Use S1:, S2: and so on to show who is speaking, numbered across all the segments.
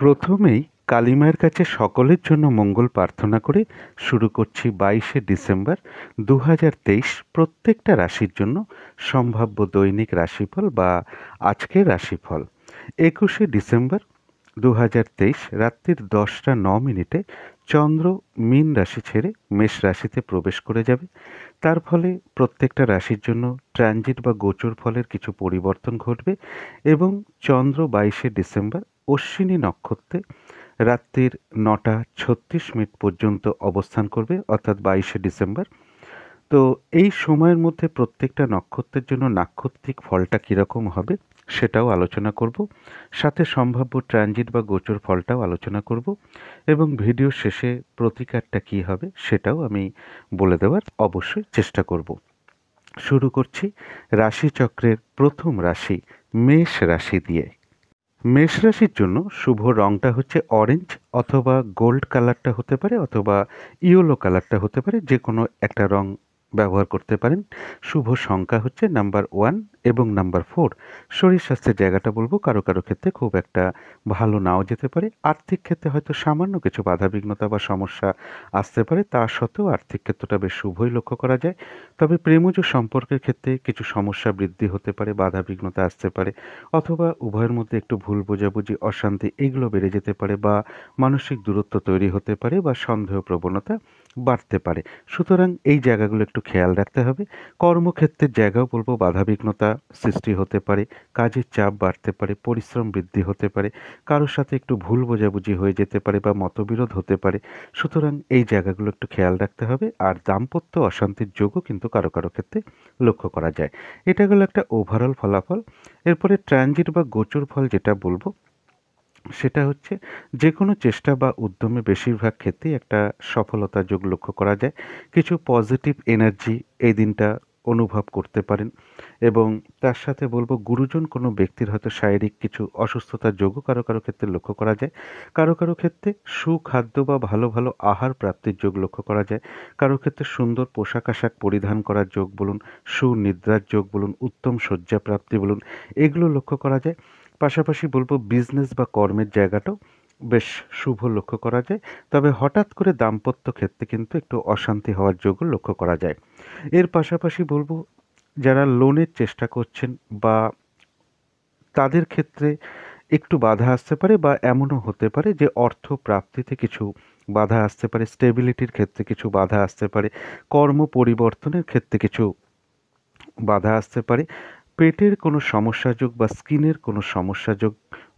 S1: প্রথমেই কালী মায়ের কাছে সকলের জন্য মঙ্গল প্রার্থনা করে শুরু করছি 22শে ডিসেম্বর 2023 প্রত্যেকটা রাশির জন্য সম্ভাব্য দৈনিক রাশিফল বা আজকের রাশিফল। 21শে ডিসেম্বর 2023 রাত্রির 10টা 9 মিনিটে চন্দ্র মীন রাশি ছেড়ে মেষ রাশিতে প্রবেশ করে যাবে। তার ফলে প্রত্যেকটা রাশির জন্য ট্রানজিট বা গোচর ফলের কিছু পরিবর্তন ঘটবে এবং চন্দ্র 22শে ডিসেম্বর অশ্বিনী নক্ষত্রে রাত্রির 9টা 36 মিনিট পর্যন্ত অবস্থান করবে, অর্থাৎ 22শে ডিসেম্বর। তো এই সময়ের মধ্যে প্রত্যেকটা নক্ষত্রের জন্য নাক্ষত্রিক ফলটা কীরকম হবে সেটাও আলোচনা করব, সাথে সম্ভাব্য ট্রানজিট বা গোচর ফলটাও আলোচনা করব এবং ভিডিও শেষে প্রতিকারটা কী হবে সেটাও আমি বলে দেওয়ার অবশ্যই চেষ্টা করব। শুরু করছি রাশিচক্রের প্রথম রাশি মেষ রাশি দিয়ে। মেষ রাশির জন্য শুভ রংটা হচ্ছে অরেঞ্জ, অথবা গোল্ড কালারটা হতে পারে, অথবা ইয়েলো কালারটা হতে পারে, যে কোনো একটা রং ব্যবহার করতে পারেন। শুভ সংখ্যা হচ্ছে নাম্বার 1 এবং নাম্বার 4। শরীর স্বাস্থ্যের জায়গাটা বলবো কারো কারো ক্ষেত্রে খুব একটা ভালো নাও যেতে পারে। আর্থিক ক্ষেত্রে হয়তো সামান্য কিছু বাধাবিঘ্নতা বা সমস্যা আসতে পারে, তা সত্ত্বেও আর্থিক ক্ষেত্রটা বেশ শুভই লক্ষ্য করা যায়। তবে প্রেমজ সম্পর্কের ক্ষেত্রে কিছু সমস্যা বৃদ্ধি হতে পারে, বাধাবিঘ্নতা আসতে পারে, অথবা উভয়ের মধ্যে একটু ভুল বোঝাবুঝি, অশান্তি এগুলো বেড়ে যেতে পারে, বা মানসিক দূরত্ব তৈরি হতে পারে, বা সন্দেহ প্রবণতা বাড়তে পারে। সুতরাং এই জায়গাগুলো একটু খেয়াল রাখতে হবে। কর্মক্ষেত্রের জায়গাও বলবো বাধাবিঘ্নতা সৃষ্টি হতে পারে, কাজের চাপ বাড়তে পারে, পরিশ্রম বৃদ্ধি হতে পারে, কারোর সাথে একটু ভুল বোঝাবুঝি হয়ে যেতে পারে বা মতবিরোধ হতে পারে। সুতরাং এই জায়গাগুলো একটু খেয়াল রাখতে হবে। আর দাম্পত্য অশান্তির যোগও কিন্তু কারো কারো ক্ষেত্রে লক্ষ্য করা যায়। এটা গেল একটা ওভারঅল ফলাফল। এরপরে ট্রানজিট বা গোচর ফল যেটা বলবো সেটা হচ্ছে যে কোনো চেষ্টা বা উদ্যমে বেশিরভাগ ক্ষেত্রেই একটা সফলতার যোগ লক্ষ্য করা যায়। কিছু পজিটিভ এনার্জি এই দিনটা অনুভব করতে পারেন, এবং তার সাথে বলবো গুরুজন কোনো ব্যক্তির হয়তো শারীরিক কিছু অসুস্থতার যোগও কারো কারো ক্ষেত্রে লক্ষ্য করা যায়। কারো কারো ক্ষেত্রে সুখাদ্য বা ভালো ভালো আহার প্রাপ্তির যোগ লক্ষ্য করা যায়। কারো ক্ষেত্রে সুন্দর পোশাক আশাক পরিধান করার যোগ বলুন, সুনিদ্রার যোগ বলুন, উত্তম শয্যা প্রাপ্তি বলুন, এগুলো লক্ষ্য করা যায়। পাশাপাশি বলবো বিজনেস বা কর্মের জায়গাটাও বেশ শুভ লক্ষ্য করা যায়। তবে হঠাৎ করে দাম্পত্য ক্ষেত্রে কিন্তু একটু অশান্তি হওয়ার যোগও লক্ষ্য করা যায়। এর পাশাপাশি বলবো যারা লোনের চেষ্টা করছেন বা তাদের ক্ষেত্রে একটু বাধা আসতে পারে, বা এমনও হতে পারে যে অর্থ প্রাপ্তিতে কিছু বাধা আসতে পারে, স্টেবিলিটির ক্ষেত্রে কিছু বাধা আসতে পারে, কর্ম পরিবর্তনের ক্ষেত্রে কিছু বাধা আসতে পারে, পেটের কোনো সমস্যা যোগ বা স্কিনের কোনো সমস্যা যোগ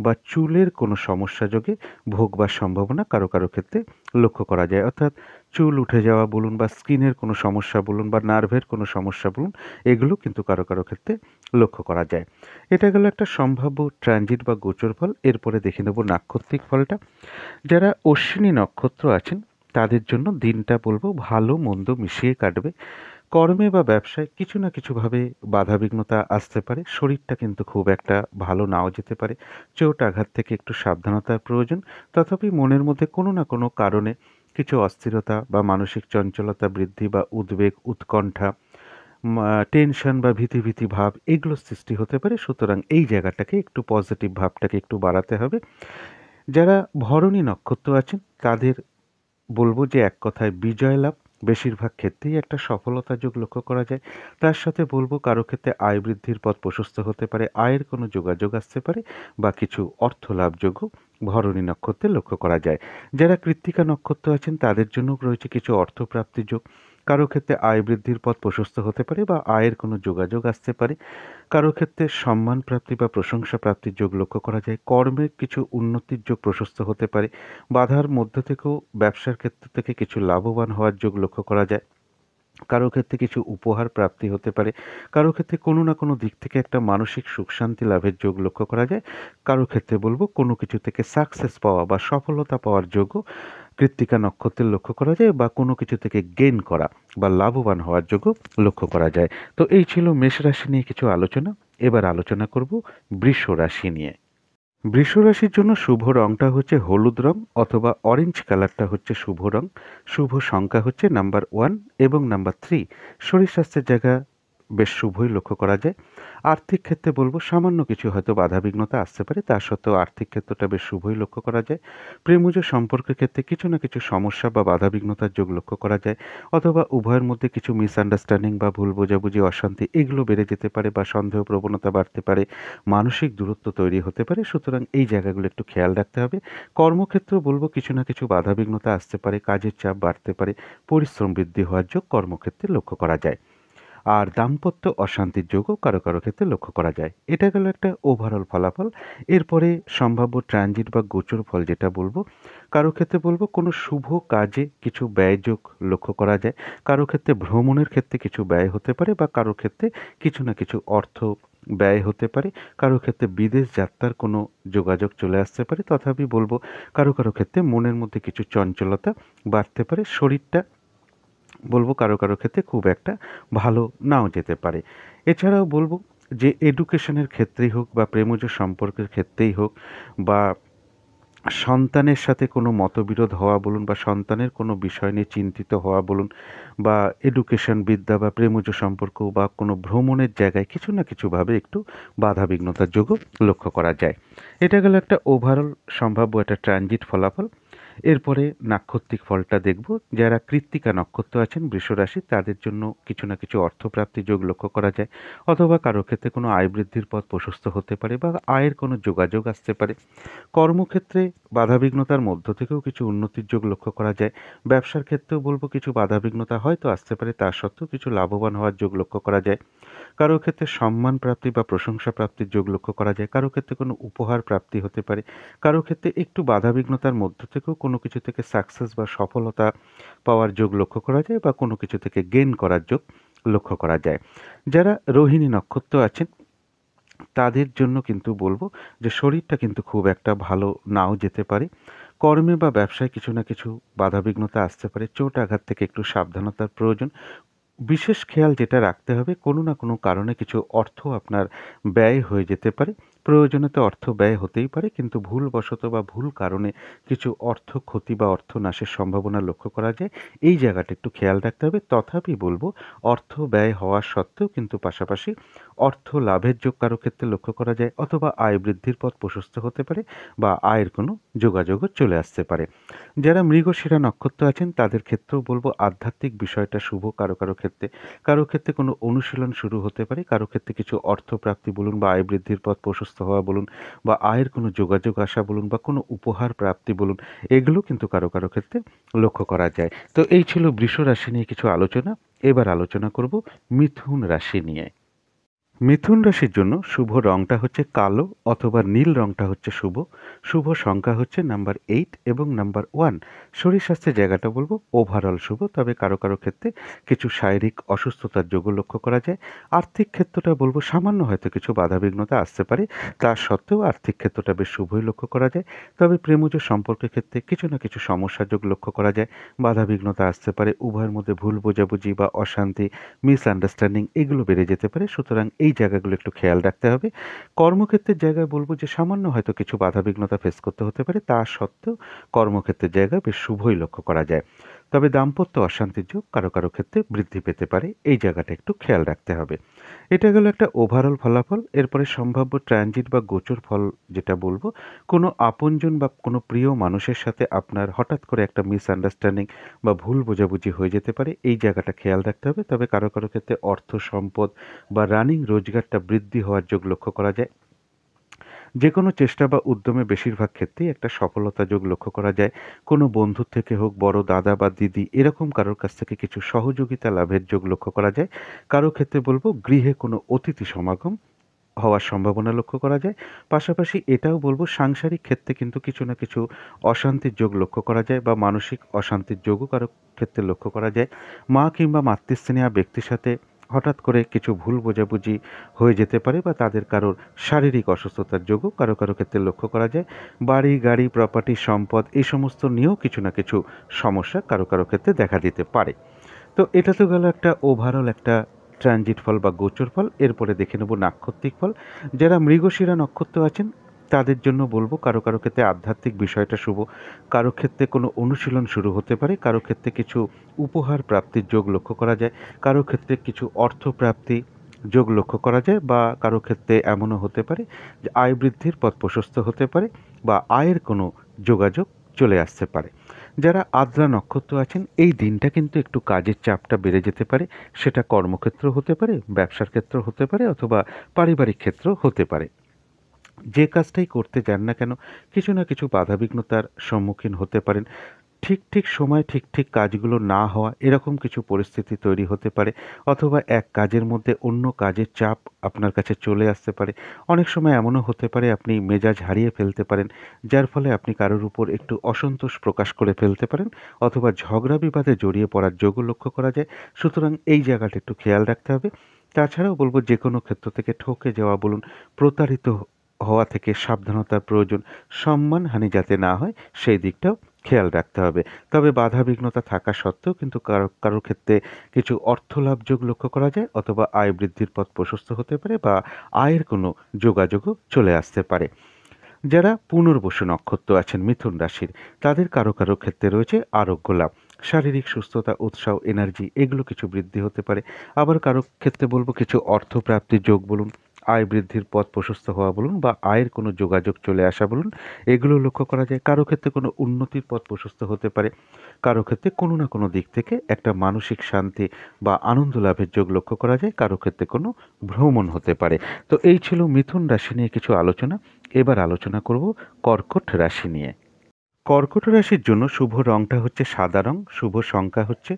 S1: বা চুলের কোনো সমস্যা যোগে ভোগবার সম্ভাবনা কারো কারো ক্ষেত্রে লক্ষ্য করা যায়। অর্থাৎ চুল উঠে যাওয়া বলুন, বা স্কিনের কোনো সমস্যা বলুন, বা নার্ভের কোনো সমস্যা বলুন, এগুলো কিন্তু কারো কারো ক্ষেত্রে লক্ষ্য করা যায়। এটা গেল একটা সম্ভাব্য ট্রানজিট বা গোচর ফল। এরপরে দেখে নেব নাক্ষত্রিক ফলটা। যারা অশ্বিনী নক্ষত্র আছেন তাদের জন্য দিনটা বলবো ভালো মন্দ মিশিয়ে কাটবে। কর্মে বা ব্যবসায় কিছু না কিছুভাবে বাধাবিঘ্নতা আসতে পারে। শরীরটা কিন্তু খুব একটা ভালো নাও যেতে পারে। চোট আঘাত থেকে একটু সাবধানতার প্রয়োজন। তথাপি মনের মধ্যে কোনো না কোনো কারণে কিছু অস্থিরতা বা মানসিক চঞ্চলতা বৃদ্ধি, বা উদ্বেগ, উৎকণ্ঠা, টেনশন বা ভীতি ভাব এগুলো সৃষ্টি হতে পারে। সুতরাং এই জায়গাটাকে একটু পজিটিভ ভাবটাকে একটু বাড়াতে হবে। যারা ভরণী নক্ষত্র আছেন তাদের বলবো যে এক কথায় বিজয় লাভ বেশিরভাগ ক্ষেত্রেই একটা সফলতা যোগ লক্ষ্য করা যায়। তার সাথে বলবো কারো ক্ষেত্রে আয় বৃদ্ধির পথ প্রশস্ত হতে পারে, আয়ের কোনো যোগাযোগ আসতে পারে, বা কিছু অর্থ লাভযোগও ভরণী নক্ষত্রে লক্ষ্য করা যায়। যারা কৃত্তিকা নক্ষত্র আছেন তাদের জন্য রয়েছে কিছু অর্থপ্রাপ্তির যোগ। কারো ক্ষেত্রে আয় বৃদ্ধির পথ প্রশস্ত হতে পারে, বা আয়ের কোনো যোগাযোগ আসতে পারে। কারো ক্ষেত্রে সম্মান প্রাপ্তি বা প্রশংসা প্রাপ্তির যোগ লক্ষ্য করা যায়। কর্মের কিছু উন্নতির যোগ প্রশস্ত হতে পারে। বাধার মধ্য থেকেও ব্যবসার ক্ষেত্র থেকে কিছু লাভবান হওয়ার যোগ লক্ষ্য করা যায়। কারো ক্ষেত্রে কিছু উপহার প্রাপ্তি হতে পারে। কারো ক্ষেত্রে কোনো না কোনো দিক থেকে একটা মানসিক সুখ শান্তি লাভের যোগ লক্ষ্য করা যায়। কারো ক্ষেত্রে বলবো কোনো কিছু থেকে সাকসেস পাওয়া বা সফলতা পাওয়ার যোগও কৃত্তিকা নক্ষত্রের লক্ষ্য করা যায়, বা কোনো কিছু থেকে গেইন করা বা লাভবান হওয়ার যোগও লক্ষ্য করা যায়। তো এই ছিল মেষ রাশি নিয়ে কিছু আলোচনা। এবার আলোচনা করব বৃষ রাশি নিয়ে। বৃষ রাশির জন্য শুভ রংটা হচ্ছে হলুদ রং, অথবা অরেঞ্জ কালারটা হচ্ছে শুভ রং। শুভ সংখ্যা হচ্ছে নাম্বার 1 এবং নাম্বার 3। শরীর স্বাস্থ্যের জায়গা বেশ শুভই লক্ষ্য করা যায়। আর্থিক ক্ষেত্রে বলব সামান্য কিছু হয়তো বাধাবিঘ্নতা আসতে পারে, তা সত্ত্বেও আর্থিক ক্ষেত্রটা বেশ শুভই লক্ষ্য করা যায়। প্রেমজ সম্পর্কের ক্ষেত্রে কিছু না কিছু সমস্যা বা বাধাবিঘ্নতার যোগ লক্ষ্য করা যায়, অথবা উভয়ের মধ্যে কিছু মিসআন্ডারস্ট্যান্ডিং বা ভুল বোঝাবুঝি, অশান্তি এগুলো বেড়ে যেতে পারে বা সন্দেহ প্রবণতা বাড়তে পারে, মানসিক দূরত্ব তৈরি হতে পারে। সুতরাং এই জায়গাগুলো একটু খেয়াল রাখতে হবে। কর্মক্ষেত্রেও বলব কিছু না কিছু বাধাবিঘ্নতা আসতে পারে, কাজের চাপ বাড়তে পারে, পরিশ্রম বৃদ্ধি হওয়ার যোগ কর্মক্ষেত্রে লক্ষ্য করা যায়। আর দাম্পত্য অশান্তির যোগও কারো কারো ক্ষেত্রে লক্ষ্য করা যায়। এটা গেল একটা ওভারঅল ফলাফল। এরপরে সম্ভাব্য ট্রানজিট বা গোচর ফল যেটা বলবো, কারো ক্ষেত্রে বলবো কোনো শুভ কাজে কিছু ব্যয়যোগ লক্ষ্য করা যায়, কারো ক্ষেত্রে ভ্রমণের ক্ষেত্রে কিছু ব্যয় হতে পারে, বা কারো ক্ষেত্রে কিছু না কিছু অর্থ ব্যয় হতে পারে, কারো ক্ষেত্রে বিদেশ যাত্রার কোনো যোগাযোগ চলে আসতে পারে। তথাপি বলবো কারো কারো ক্ষেত্রে মনের মধ্যে কিছু চঞ্চলতা বাড়তে পারে, শরীরটা বলবো কারো কারো ক্ষেত্রে খুব একটা ভালো নাও যেতে পারে। এছাড়াও বলবো যে এডুকেশনের ক্ষেত্রেই হোক বা প্রেমজ সম্পর্কের ক্ষেত্রেই হোক, বা সন্তানের সাথে কোনো মতবিরোধ হওয়া বলুন, বা সন্তানের কোনো বিষয় নিয়ে চিন্তিত হওয়া বলুন, বা এডুকেশন বিদ্যা বা প্রেমজ সম্পর্ক বা কোনো ভ্রমণের জায়গায় কিছু না কিছুভাবে একটু বাধাবিঘ্নতার যোগও লক্ষ্য করা যায়। এটা গেল একটা ওভারঅল সম্ভাব্য একটা ট্রানজিট ফলাফল। এরপরে নাক্ষত্রিক ফলটা দেখব। যারা কৃত্তিকা নক্ষত্র আছেন বৃষ রাশি, তাদের জন্য কিছু না কিছু অর্থপ্রাপ্তির যোগ লক্ষ্য করা যায়, অথবা কারো ক্ষেত্রে কোনো আয় বৃদ্ধির পথ প্রশস্ত হতে পারে বা আয়ের কোনো যোগাযোগ আসতে পারে। কর্মক্ষেত্রে বাধাবিঘ্নতার মধ্য থেকেও কিছু উন্নতির যোগ লক্ষ্য করা যায়। ব্যবসার ক্ষেত্রেও বলবো কিছু বাধাবিঘ্নতা হয়তো আসতে পারে, তা সত্ত্বেও কিছু লাভবান হওয়ার যোগ লক্ষ্য করা যায়। কারো ক্ষেত্রে সম্মান প্রাপ্তি বা প্রশংসা প্রাপ্তির যোগ লক্ষ্য করা যায়, কারো ক্ষেত্রে কোনো উপহার প্রাপ্তি হতে পারে, কারো ক্ষেত্রে একটু বাধাবিঘ্নতার মধ্য থেকেও কোনো কিছু থেকে সাকসেস বা সফলতা পাওয়ার যোগ লক্ষ্য করা যায়, বা কোনো কিছু থেকে গেইন করার যোগ লক্ষ্য করা যায়। যারা রোহিণী নক্ষত্র আছেন তাদের জন্য কিন্তু বলবো যে শরীরটা কিন্তু খুব একটা ভালো নাও যেতে পারে। কর্মে বা ব্যবসায় কিছু না কিছু বাধাবিঘ্নতা আসতে পারে, চোট আঘাত থেকে একটু সাবধানতার প্রয়োজন। বিশেষ খেয়াল যেটা রাখতে হবে, কোনো না কোনো কারণে কিছু অর্থ আপনার ব্যয় হয়ে যেতে পারে। প্রয়োজনে তো অর্থ ব্যয় হতেই পারে, কিন্তু ভুলবশত বা ভুল কারণে কিছু অর্থ ক্ষতি বা অর্থ নাশের সম্ভাবনা লক্ষ্য করা যায়। এই জায়গাটা একটু খেয়াল রাখতে হবে। তথাপি বলবো অর্থ ব্যয় হওয়া সত্ত্বেও কিন্তু পাশাপাশি অর্থ লাভের যোগ কারো ক্ষেত্রে লক্ষ্য করা যায়, অথবা আয় বৃদ্ধির পথ প্রশস্ত হতে পারে, বা আয়ের কোনো যোগাযোগও চলে আসতে পারে। যারা মৃগশিরা নক্ষত্র আছেন তাদের ক্ষেত্রেও বলবো আধ্যাত্মিক বিষয়টা শুভ কারো কারো ক্ষেত্রে। কারো ক্ষেত্রে কোনো অনুশীলন শুরু হতে পারে, কারো ক্ষেত্রে কিছু অর্থপ্রাপ্তি বলুন, বা আয় বৃদ্ধির পথ প্রশস্ত হওয়া বলুন, বা আয়ের কোনো যোগাযোগ আসা বলুন, বা কোনো উপহার প্রাপ্তি বলুন, এগুলো কিন্তু কারো কারো ক্ষেত্রে লক্ষ্য করা যায়। তো এই ছিল বৃষ রাশি নিয়ে কিছু আলোচনা। এবার আলোচনা করব মিথুন রাশি নিয়ে। মিথুন রাশির জন্য শুভ রংটা হচ্ছে কালো অথবা নীল রংটা হচ্ছে শুভ। শুভ সংখ্যা হচ্ছে নাম্বার 8 এবং নাম্বার 1। শরীর স্বাস্থ্যের জায়গাটা বলবো ওভারঅল শুভ, তবে কারো কারো ক্ষেত্রে কিছু শারীরিক অসুস্থতার যোগও লক্ষ্য করা যায়। আর্থিক ক্ষেত্রটা বলবো সামান্য হয়তো কিছু বাধাবিঘ্নতা আসতে পারে, তা সত্ত্বেও আর্থিক ক্ষেত্রটা বেশ শুভই লক্ষ্য করা যায়। তবে প্রেমজ সম্পর্কের ক্ষেত্রে কিছু না কিছু সমস্যার যোগ লক্ষ্য করা যায়, বাধাবিঘ্নতা আসতে পারে, উভয়ের মধ্যে ভুল বোঝাবুঝি বা অশান্তি, মিসআন্ডারস্ট্যান্ডিং এগুলো বেড়ে যেতে পারে। সুতরাং এই জায়গাগুলো একটু খেয়াল রাখতে হবে। কর্মক্ষেত্রের জায়গায় বলবো যে সামান্য হয়তো কিছু বাধাবিঘ্নতা ফেস করতে হতে পারে, তা সত্ত্বেও কর্মক্ষেত্রের জায়গায় বেশ শুভই লক্ষ্য করা যায়। তবে দাম্পত্য অশান্তির যোগ কারো কারো ক্ষেত্রে বৃদ্ধি পেতে পারে, এই জায়গাটা একটু খেয়াল রাখতে হবে। এটা গেল একটা ওভারঅল ফলাফল। এরপরে সম্ভাব্য ট্রানজিট বা গোচর ফল যেটা বলবো, কোনো আপনজন বা কোনো প্রিয় মানুষের সাথে আপনার হঠাৎ করে একটা মিসআন্ডারস্ট্যান্ডিং বা ভুল বোঝাবুঝি হয়ে যেতে পারে, এই জায়গাটা খেয়াল রাখতে হবে। তবে কারো কারো ক্ষেত্রে অর্থ সম্পদ বা রানিং রোজগারটা বৃদ্ধি হওয়ার যোগ লক্ষ্য করা যায়। যে কোনো চেষ্টা বা উদ্যমে বেশিরভাগ ক্ষেত্রেই একটা সফলতা যোগ লক্ষ্য করা যায়। কোনো বন্ধুর থেকে হোক, বড় দাদা বা দিদি এরকম কারোর কাছ থেকে কিছু সহযোগিতা লাভের যোগ লক্ষ্য করা যায়। কারো ক্ষেত্রে বলবো গৃহে কোনো অতিথি সমাগম হওয়ার সম্ভাবনা লক্ষ্য করা যায়। পাশাপাশি এটাও বলবো সাংসারিক ক্ষেত্রে কিন্তু কিছু না কিছু অশান্তির যোগ লক্ষ্য করা যায়, বা মানসিক অশান্তির যোগও কারো ক্ষেত্রে লক্ষ্য করা যায়। মা কিংবা মাতৃস্নেহা ব্যক্তির সাথে হঠাৎ করে কিছু ভুল বোঝাবুঝি হয়ে যেতে পারে, বা তাদের কারোর শারীরিক অসুস্থতার যোগও কারো কারো ক্ষেত্রে লক্ষ্য করা যায়। বাড়ি গাড়ি প্রপার্টি সম্পদ এই সমস্ত নিয়েও কিছু না কিছু সমস্যা কারো কারো ক্ষেত্রে দেখা দিতে পারে। তো এটা তো গেল একটা ওভারঅল একটা ট্রানজিট ফল বা গোচর ফল। এরপরে দেখে নেব নাক্ষত্রিক ফল। যারা মৃগশিরা নক্ষত্র আছেন তাদের জন্য বলবো কারো কারো ক্ষেত্রে আধ্যাত্মিক বিষয়টা শুভ, কারো ক্ষেত্রে কোনো অনুশীলন শুরু হতে পারে, কারো ক্ষেত্রে কিছু উপহার প্রাপ্তির যোগ লক্ষ্য করা যায়, কারো ক্ষেত্রে কিছু অর্থ প্রাপ্তি, যোগ লক্ষ্য করা যায়, বা কারো ক্ষেত্রে এমনও হতে পারে যে আয় বৃদ্ধির পথ প্রশস্ত হতে পারে বা আয়ের কোনো যোগাযোগ চলে আসতে পারে। যারা আদ্রা নক্ষত্র আছেন এই দিনটা কিন্তু একটু কাজের চাপটা বেড়ে যেতে পারে, সেটা কর্মক্ষেত্র হতে পারে, ব্যবসার ক্ষেত্র হতে পারে, অথবা পারিবারিক ক্ষেত্র হতে পারে। যে কাজটাই করতে যান না কেন কিছু না কিছু বাধাবিঘ্নতার সম্মুখীন হতে পারেন। ঠিক সময় ঠিক কাজগুলো না হওয়া, এরকম কিছু পরিস্থিতি তৈরি হতে পারে, অথবা এক কাজের মধ্যে অন্য কাজের চাপ আপনার কাছে চলে আসতে পারে। অনেক সময় এমনও হতে পারে আপনি মেজাজ হারিয়ে ফেলতে পারেন, যার ফলে আপনি কারোর উপর একটু অসন্তোষ প্রকাশ করে ফেলতে পারেন, অথবা ঝগড়া বিবাদে জড়িয়ে পড়ার যোগও লক্ষ্য করা যায়। সুতরাং এই জায়গাটা একটু খেয়াল রাখতে হবে। তাছাড়াও বলব যে কোনো ক্ষেত্র থেকে ঠকে যাওয়া বলুন, প্রতারিত হওয়া থেকে সাবধানতার প্রয়োজন। সম্মানহানি যাতে না হয় সেই দিকটাও খেয়াল রাখতে হবে। তবে বাধাবিঘ্নতা থাকা সত্ত্বেও কিন্তু কারোর ক্ষেত্রে কিছু অর্থলাভ যোগ লক্ষ্য করা যায়, অথবা আয় বৃদ্ধির পথ প্রশস্ত হতে পারে, বা আয়ের কোনো যোগাযোগও চলে আসতে পারে। যারা পুনর্বসু নক্ষত্র আছেন মিথুন রাশির, তাদের কারো ক্ষেত্রে রয়েছে আরোগ্য লাভ, শারীরিক সুস্থতা, উৎসাহ, এনার্জি এগুলো কিছু বৃদ্ধি হতে পারে। আবার কারো ক্ষেত্রে বলবো কিছু অর্থপ্রাপ্তির যোগ বলুন, আয় বৃদ্ধির পথ প্রশস্ত হওয়া বলুন, বা আয়ের কোনো যোগাযোগ চলে আসা বলুন, এগুলো লক্ষ্য করা যায়। কারো ক্ষেত্রে কোনো উন্নতির পথ প্রশস্ত হতে পারে, কারো ক্ষেত্রে কোনো না কোনো দিক থেকে একটা মানসিক শান্তি বা আনন্দ লাভের যোগ লক্ষ্য করা যায়, কারো ক্ষেত্রে কোনো ভ্রমণ হতে পারে। তো এই ছিল মিথুন রাশি নিয়ে কিছু আলোচনা। এবার আলোচনা করব কর্কট রাশি নিয়ে। কর্কট রাশির জন্য শুভ রংটা হচ্ছে সাদা রং, শুভ সংখ্যা হচ্ছে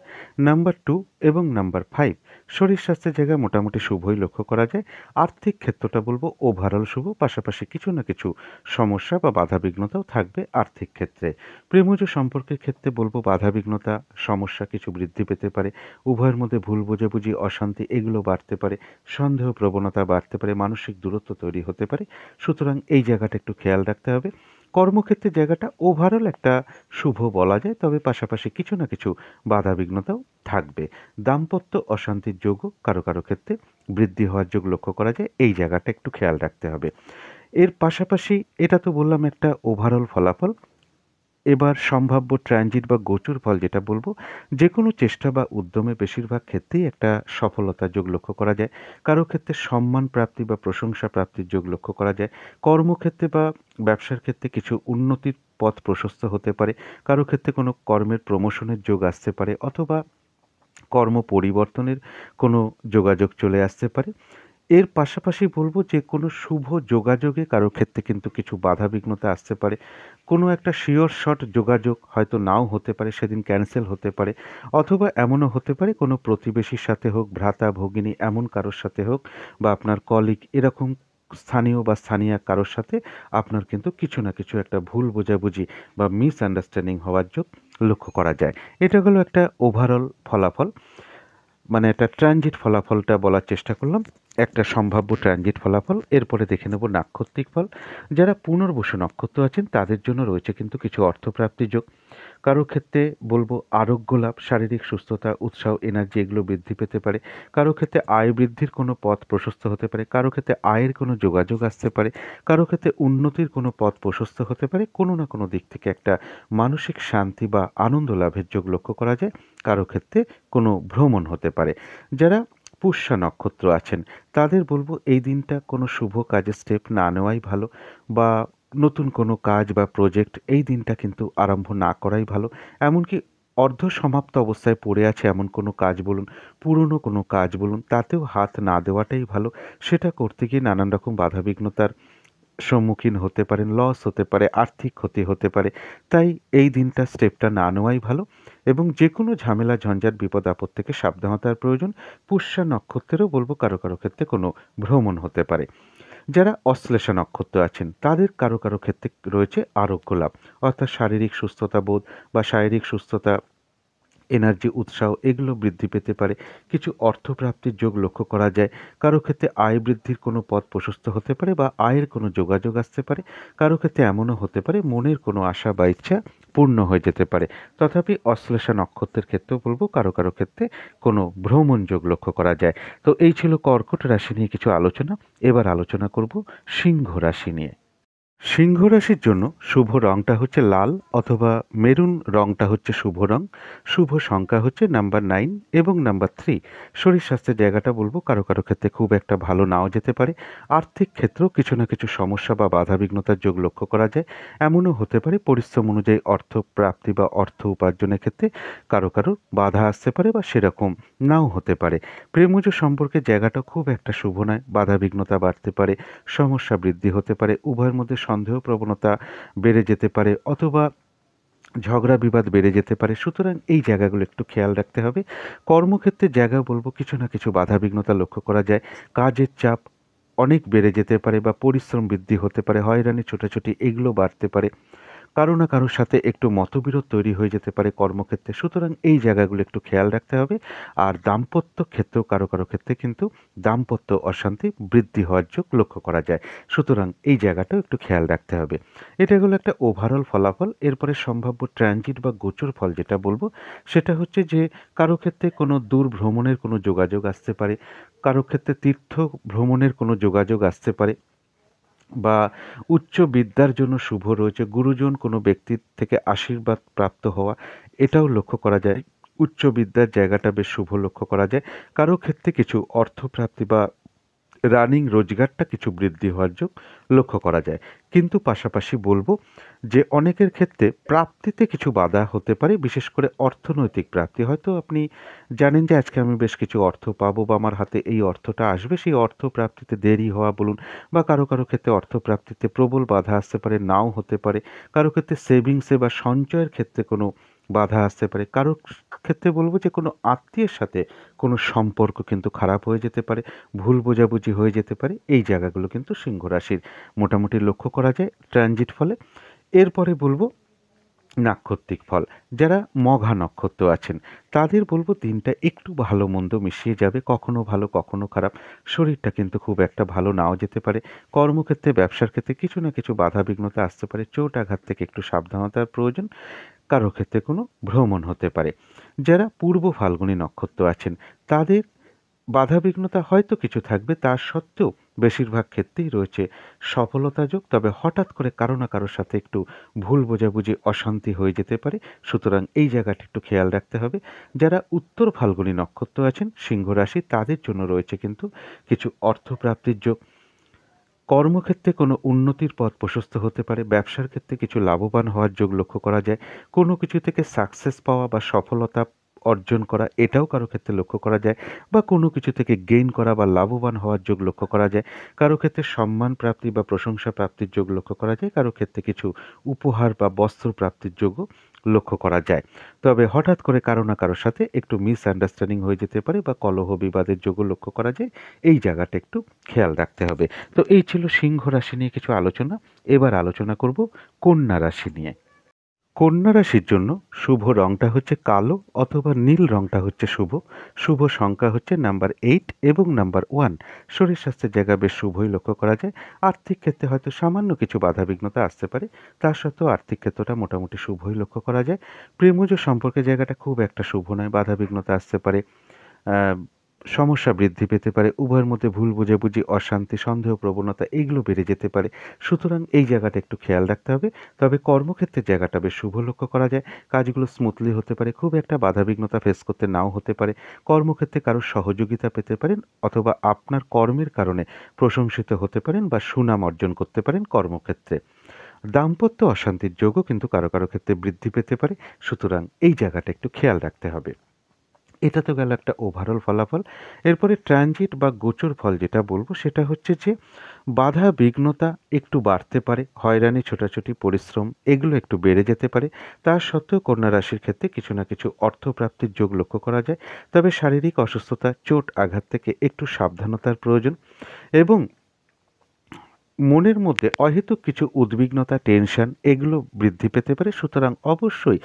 S1: নাম্বার 2 এবং নাম্বার 5। শরীর স্বাস্থ্যের জায়গায় মোটামুটি শুভই লক্ষ্য করা যায়। আর্থিক ক্ষেত্রটা বলবো ওভারঅল শুভ, পাশাপাশি কিছু না কিছু সমস্যা বা বাধাবিঘ্নতাও থাকবে আর্থিক ক্ষেত্রে। প্রেমজ সম্পর্কের ক্ষেত্রে বলবো বাধাবিঘ্নতা, সমস্যা কিছু বৃদ্ধি পেতে পারে। উভয়ের মধ্যে ভুল বোঝাবুঝি, অশান্তি এগুলো বাড়তে পারে, সন্দেহ প্রবণতা বাড়তে পারে, মানসিক দূরত্ব তৈরি হতে পারে। সুতরাং এই জায়গাটা একটু খেয়াল রাখতে হবে। কর্মক্ষেত্রের জায়গাটা ওভারঅল একটা শুভ বলা যায়, তবে পাশাপাশি কিছু না কিছু বাধাবিঘ্নতাও থাকবে। দাম্পত্য অশান্তির যোগও কারো ক্ষেত্রে বৃদ্ধি হওয়ার যোগ লক্ষ্য করা যায়, এই জায়গাটা একটু খেয়াল রাখতে হবে। এর পাশাপাশি এটা তো বললাম একটা ওভারঅল ফলাফল। এবার সম্ভাব্য ট্রানজিট বা গোচর ফল যেটা বলবো, যে কোনো চেষ্টা বা উদ্যমে বেশিরভাগ ক্ষেত্রেই একটা সফলতার যোগ লক্ষ্য করা যায়। কারো ক্ষেত্রে সম্মান প্রাপ্তি বা প্রশংসা প্রাপ্তির যোগ লক্ষ্য করা যায়। কর্মক্ষেত্রে বা ব্যবসার ক্ষেত্রে কিছু উন্নতির পথ প্রশস্ত হতে পারে। কারো ক্ষেত্রে কোনো কর্মের প্রমোশনের যোগ আসতে পারে, অথবা কর্ম পরিবর্তনের কোনো যোগাযোগ চলে আসতে পারে। এর পাশাপাশি বলব যে কোনো শুভ যোগাযোগে কারো ক্ষেত্রে কিন্তু কিছু বাধাবিঘ্নতা আসতে পারে। কোনো একটা শিওর শট যোগাযোগ হয়তো নাও হতে পারে, সেদিন ক্যান্সেল হতে পারে, অথবা এমনও হতে পারে কোনো প্রতিবেশীর সাথে হোক, ভ্রাতা ভগিনী এমন কারোর সাথে হোক, বা আপনার কলিগ এরকম স্থানীয় বা স্থানীয় কারোর সাথে আপনার কিন্তু কিছু না কিছু একটা ভুল বোঝাবুঝি বা মিসআন্ডারস্ট্যান্ডিং হওয়ার যোগ লক্ষ্য করা যায়। এটা হলো একটা ওভারঅল ফলাফল, মানে একটা ট্রানজিট ফলাফলটা বলার চেষ্টা করলাম, একটা সম্ভাব্য ট্রানজিট ফলাফল। এরপরে দেখে নেব নাক্ষত্রিক ফল। যারা পুনর্বসু নক্ষত্র আছেন তাদের জন্য রয়েছে কিন্তু কিছু অর্থপ্রাপ্তি যোগ। কারো ক্ষেত্রে বলবো আরোগ্য লাভ, শারীরিক সুস্থতা, উৎসাহ, এনার্জি এগুলো বৃদ্ধি পেতে পারে। কারো ক্ষেত্রে আয় বৃদ্ধির কোনো পথ প্রশস্ত হতে পারে, কারো ক্ষেত্রে আয়ের কোনো যোগাযোগ আসতে পারে, কারো ক্ষেত্রে উন্নতির কোনো পথ প্রশস্ত হতে পারে, কোনো না কোনো দিক থেকে একটা মানসিক শান্তি বা আনন্দ লাভের যোগ লক্ষ্য করা যায়, কারো ক্ষেত্রে কোনো ভ্রমণ হতে পারে। যারা পুষ্যা নক্ষত্র আছেন তাদের বলবো এই দিনটা কোনো শুভ কাজে স্টেপ না নেওয়াই ভালো, বা নতুন কোনো কাজ বা প্রজেক্ট এই দিনটা কিন্তু আরম্ভ না করাই ভালো। এমনকি অর্ধ সমাপ্ত অবস্থায় পড়ে আছে এমন কোনো কাজ বলুন, পুরনো কোনো কাজ বলুন, তাতেও হাত না দেওয়াটাই ভালো। সেটা করতে গিয়ে নানান রকম বাধাবিঘ্নতার সম্মুখীন হতে পারেন, লস হতে পারে, আর্থিক ক্ষতি হতে পারে। তাই এই দিনটা স্টেপটা না নেওয়াই ভালো, এবং যে কোনো ঝামেলা ঝঞ্ঝাট বিপদ আপদ থেকে সাবধানতার প্রয়োজন। পুষ্যা নক্ষত্রেরও বলবো কারো ক্ষেত্রে কোনো ভ্রমণ হতে পারে। যারা অশ্লেষা নক্ষত্র আছেন তাদের কারো ক্ষেত্রে রয়েছে আরোগ্য লাভ, অর্থাৎ শারীরিক সুস্থতা বোধ বা শারীরিক সুস্থতা, এনার্জি, উৎসাহ এগুলো বৃদ্ধি পেতে পারে। কিছু অর্থপ্রাপ্তির যোগ লক্ষ্য করা যায়। কারো ক্ষেত্রে আয় বৃদ্ধির কোনো পথ প্রশস্ত হতে পারে, বা আয়ের কোনো যোগাযোগ আসতে পারে। কারো ক্ষেত্রে এমনও হতে পারে মনের কোনো আশা বা ইচ্ছা পূর্ণ হয়ে যেতে পারে। তথাপি অশ্লেষা নক্ষত্রের ক্ষেত্রেও বলবো কারো ক্ষেত্রে কোনো ভ্রমণ যোগ লক্ষ্য করা যায়। তো এই ছিল কর্কট রাশি নিয়ে কিছু আলোচনা। এবার আলোচনা করব সিংহ রাশি নিয়ে। সিংহ রাশির জন্য শুভ রংটা হচ্ছে লাল অথবা মেরুন রংটা হচ্ছে শুভ রং। শুভ সংখ্যা হচ্ছে নাম্বার 9 এবং নাম্বার 3। শরীর স্বাস্থ্যের জায়গাটা বলবো কারো কারো ক্ষেত্রে খুব একটা ভালো নাও যেতে পারে। আর্থিক ক্ষেত্রেও কিছু না কিছু সমস্যা বা বাধাবিঘ্নতার যোগ লক্ষ্য করা যায়। এমনও হতে পারে পরিশ্রম অনুযায়ী অর্থ প্রাপ্তি বা অর্থ উপার্জনের ক্ষেত্রে কারো কারো বাধা আসতে পারে বা সেরকম নাও হতে পারে। প্রেমজ সম্পর্কের জায়গাটা খুব একটা শুভ নয়, বাধাবিঘ্নতা বাড়তে পারে, সমস্যা বৃদ্ধি হতে পারে, উভয়ের মধ্যে সন্দেহ প্রবণতা বেড়ে যেতে পারে অথবা ঝগড়া বিবাদ বেড়ে যেতে পারে। সুতরাং এই জায়গাগুলো একটু খেয়াল রাখতে হবে। কর্মক্ষেত্রের জায়গা বলবো কিছু না কিছু বাধাবিঘ্নতা লক্ষ্য করা যায়। কাজের চাপ অনেক বেড়ে যেতে পারে বা পরিশ্রম বৃদ্ধি হতে পারে, হয়রানি ছোটাছুটি এগুলো বাড়তে পারে। কারো না কারোর সাথে একটু মতবিরোধ তৈরি হয়ে যেতে পারে কর্মক্ষেত্রে। সুতরাং এই জায়গাগুলো একটু খেয়াল রাখতে হবে। আর দাম্পত্য ক্ষেত্রেও কারো কারো ক্ষেত্রে কিন্তু দাম্পত্য অশান্তি বৃদ্ধি হওয়ার যোগ লক্ষ্য করা যায়। সুতরাং এই জায়গাটাও একটু খেয়াল রাখতে হবে। এটা হলো একটা ওভারঅল ফলাফল। এরপরে সম্ভাব্য ট্রানজিট বা গোচর ফল যেটা বলবো সেটা হচ্ছে যে কারো ক্ষেত্রে কোনো দূর ভ্রমণের কোনো যোগাযোগ আসতে পারে, কারো ক্ষেত্রে তীর্থ ভ্রমণের কোনো যোগাযোগ আসতে পারে বা উচ্চ বিদ্যার জন্য শুভ রয়েছে, গুরুজন কোনো ব্যক্তির থেকে আশীর্বাদ প্রাপ্ত হওয়া এটাও লক্ষ্য করা যায়। উচ্চ বিদ্যার জায়গাটা বেশ শুভ লক্ষ্য করা যায়। কারো ক্ষেত্রে কিছু অর্থপ্রাপ্তি বা রানিং রোজগারটা কিছু বৃদ্ধি হওয়ার যোগ লক্ষ্য করা যায়। কিন্তু পাশাপাশি বলবো যে অনেকের ক্ষেত্রে প্রাপ্তিতে কিছু বাধা হতে পারে, বিশেষ করে অর্থনৈতিক প্রাপ্তি। হয়তো আপনি জানেন যে আজকে আমি বেশ কিছু অর্থ পাবো বা আমার হাতে এই অর্থটা আসবে, সেই অর্থ প্রাপ্তিতে দেরি হওয়া বলুন বা কারো কারো ক্ষেত্রে অর্থ প্রাপ্তিতে প্রবল বাধা আসতে পারে, নাও হতে পারে। কারো ক্ষেত্রে সেভিংসে বা সঞ্চয়ের ক্ষেত্রে কোনো বাধা আসতে পারে। কারো ক্ষেত্রে বলবো যে কোনো আত্মীয়ের সাথে কোনো সম্পর্ক কিন্তু খারাপ হয়ে যেতে পারে, ভুল বোঝাবুঝি হয়ে যেতে পারে। এই জায়গাগুলো কিন্তু সিংহ রাশির মোটামুটি লক্ষ্য করা যায় ট্রানজিট ফলে। এরপরে বলবো নাক্ষত্রিক ফল। যারা মঘা নক্ষত্র আছেন তাদের বলবো দিনটা একটু ভালো মন্দ মিশিয়ে যাবে, কখনো ভালো কখনো খারাপ। শরীরটা কিন্তু খুব একটা ভালো নাও যেতে পারে। কর্মক্ষেত্রে ব্যবসার ক্ষেত্রে কিছু না কিছু বাধা বিঘ্নতা আসতে পারে, চোট আঘাত থেকে একটু সাবধানতার প্রয়োজন। কারো ক্ষেত্রে কোনো ভ্রমণ হতে পারে। যারা পূর্ব ফাল্গুনী নক্ষত্র আছেন তাদের বাধাবিঘ্নতা হয়তো কিছু থাকবে, তা সত্ত্বেও বেশিরভাগ ক্ষেত্রেই রয়েছে সফলতা যোগ। তবে হঠাৎ করে কারো না কারোর সাথে একটু ভুল বোঝাবুঝি অশান্তি হয়ে যেতে পারে। সুতরাং এই জায়গাটা একটু খেয়াল রাখতে হবে। যারা উত্তর ফাল্গুনী নক্ষত্র আছেন সিংহ রাশি তাদের জন্য রয়েছে কিন্তু কিছু অর্থপ্রাপ্তির যোগ। কর্মক্ষেত্রে কোনো উন্নতির পথ প্রশস্ত হতে পারে, ব্যবসার ক্ষেত্রে কিছু লাভবান হওয়ার যোগ লক্ষ্য করা যায়। কোনো কিছু থেকে সাকসেস পাওয়া বা সফলতা অর্জন করা এটাও কারো ক্ষেত্রে লক্ষ্য করা যায়, বা কোনো কিছু থেকে গেইন করা বা লাভবান হওয়ার যোগ লক্ষ্য করা যায়। কারো ক্ষেত্রে সম্মান প্রাপ্তি বা প্রশংসা প্রাপ্তির যোগ লক্ষ্য করা যায়, কারো ক্ষেত্রে কিছু উপহার বা বস্ত্র প্রাপ্তির যোগও লক্ষ্য করা যায়। তবে হঠাৎ করে কারো না কারোর সাথে একটু মিসআন্ডারস্ট্যান্ডিং হয়ে যেতে পারে বা কলহ বিবাদের যোগও লক্ষ্য করা যায়। এই জায়গাটা একটু খেয়াল রাখতে হবে। তো এই ছিল সিংহ রাশি নিয়ে কিছু আলোচনা। এবার আলোচনা করব কন্যা রাশি নিয়ে। কন্যা রাশির জন্য শুভ রংটা হচ্ছে কালো অথবা নীল রংটা হচ্ছে শুভ। শুভ সংখ্যা হচ্ছে নাম্বার 8 এবং নাম্বার 1। শরীর স্বাস্থ্যের জায়গা বেশ শুভই লক্ষ্য করা যায়। আর্থিক ক্ষেত্রে হয়তো সামান্য কিছু বাধাবিঘ্নতা আসতে পারে, তা সত্ত্বেও আর্থিক ক্ষেত্রটা মোটামুটি শুভই লক্ষ্য করা যায়। প্রেমজ সম্পর্কের জায়গাটা খুব একটা শুভ নয়, বাধাবিঘ্নতা আসতে পারে, আহ, সমস্যা বৃদ্ধি পেতে পারে, উভয়ের মধ্যে ভুল বোঝাবুঝি অশান্তি সন্দেহ প্রবণতা এগুলো বেড়ে যেতে পারে। সুতরাং এই জায়গাটা একটু খেয়াল রাখতে হবে। তবে কর্মক্ষেত্রের জায়গাটা বেশ শুভ লক্ষ্য করা যায়। কাজগুলো স্মুথলি হতে পারে, খুব একটা বাধাবিঘ্নতা ফেস করতে নাও হতে পারে। কর্মক্ষেত্রে কারোর সহযোগিতা পেতে পারেন অথবা আপনার কর্মের কারণে প্রশংসিত হতে পারেন বা সুনাম অর্জন করতে পারেন কর্মক্ষেত্রে। দাম্পত্য অশান্তির যোগও কিন্তু কারো কারো ক্ষেত্রে বৃদ্ধি পেতে পারে। সুতরাং এই জায়গাটা একটু খেয়াল রাখতে হবে। এটা তো গেল একটা ওভারঅল ফলাফল। এরপরে ট্রানজিট বা গোচর ফল যেটা বলবো সেটা হচ্ছে যে বাধা বিঘ্নতা একটু বাড়তে পারে, হয়রানি ছোটাছুটি পরিশ্রম এগুলো একটু বেড়ে যেতে পারে। তা সত্ত্বেও কন্যা রাশির ক্ষেত্রে কিছু না কিছু অর্থপ্রাপ্তির যোগ লক্ষ্য করা যায়। তবে শারীরিক অসুস্থতা চোট আঘাত থেকে একটু সাবধানতার প্রয়োজন এবং মনের মধ্যে অহেতুক কিছু উদ্বিগ্নতা টেনশন এগুলো বৃদ্ধি পেতে পারে। সুতরাং অবশ্যই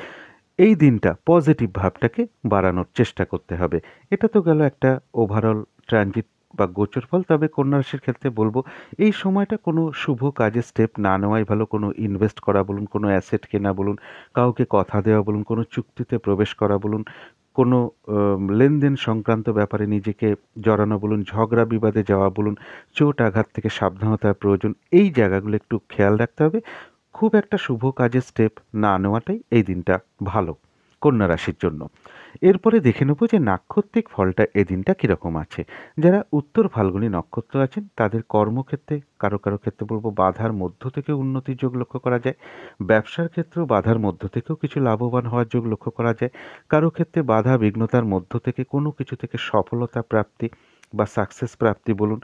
S1: এই দিনটা পজিটিভ ভাবটাকে বাড়ানোর চেষ্টা করতে হবে। এটা তো গেল একটা ওভারঅল ট্রানজিট বা গোচর ফল। তবে কন্যা রাশির ক্ষেত্রে বলবো এই সময়টা কোনো শুভ কাজে স্টেপ না নেওয়াই ভালো। কোনো ইনভেস্ট করা বলুন, কোনো অ্যাসেট কেনা বলুন, কাউকে কথা দেওয়া বলুন, কোনো চুক্তিতে প্রবেশ করা বলুন, কোনো লেনদেন সংক্রান্ত ব্যাপারে নিজেকে জড়ানো বলুন, ঝগড়া বিবাদে যাওয়া বলুন, চোট আঘাত থেকে সাবধানতার প্রয়োজন, এই জায়গাগুলো একটু খেয়াল রাখতে হবে। খুব একটা শুভ কাজের স্টেপ না নেওয়াটাই এই দিনটা ভালো কন্যা রাশির জন্য। এরপরে দেখে নেব যে নাক্ষত্রিক ফলটা এদিনটা কীরকম আছে। যারা উত্তর ফাল্গুনী নক্ষত্র আছেন তাদের কর্মক্ষেত্রে কারো কারো ক্ষেত্রে বলবো বাধার মধ্য থেকে উন্নতির যোগ লক্ষ্য করা যায়। ব্যবসার ক্ষেত্রেও বাধার মধ্য থেকেও কিছু লাভবান হওয়ার যোগ লক্ষ্য করা যায়। কারো ক্ষেত্রে বাধা বিঘ্নতার মধ্য থেকে কোনো কিছু থেকে সফলতা প্রাপ্তি বা সাকসেস প্রাপ্তি বলুন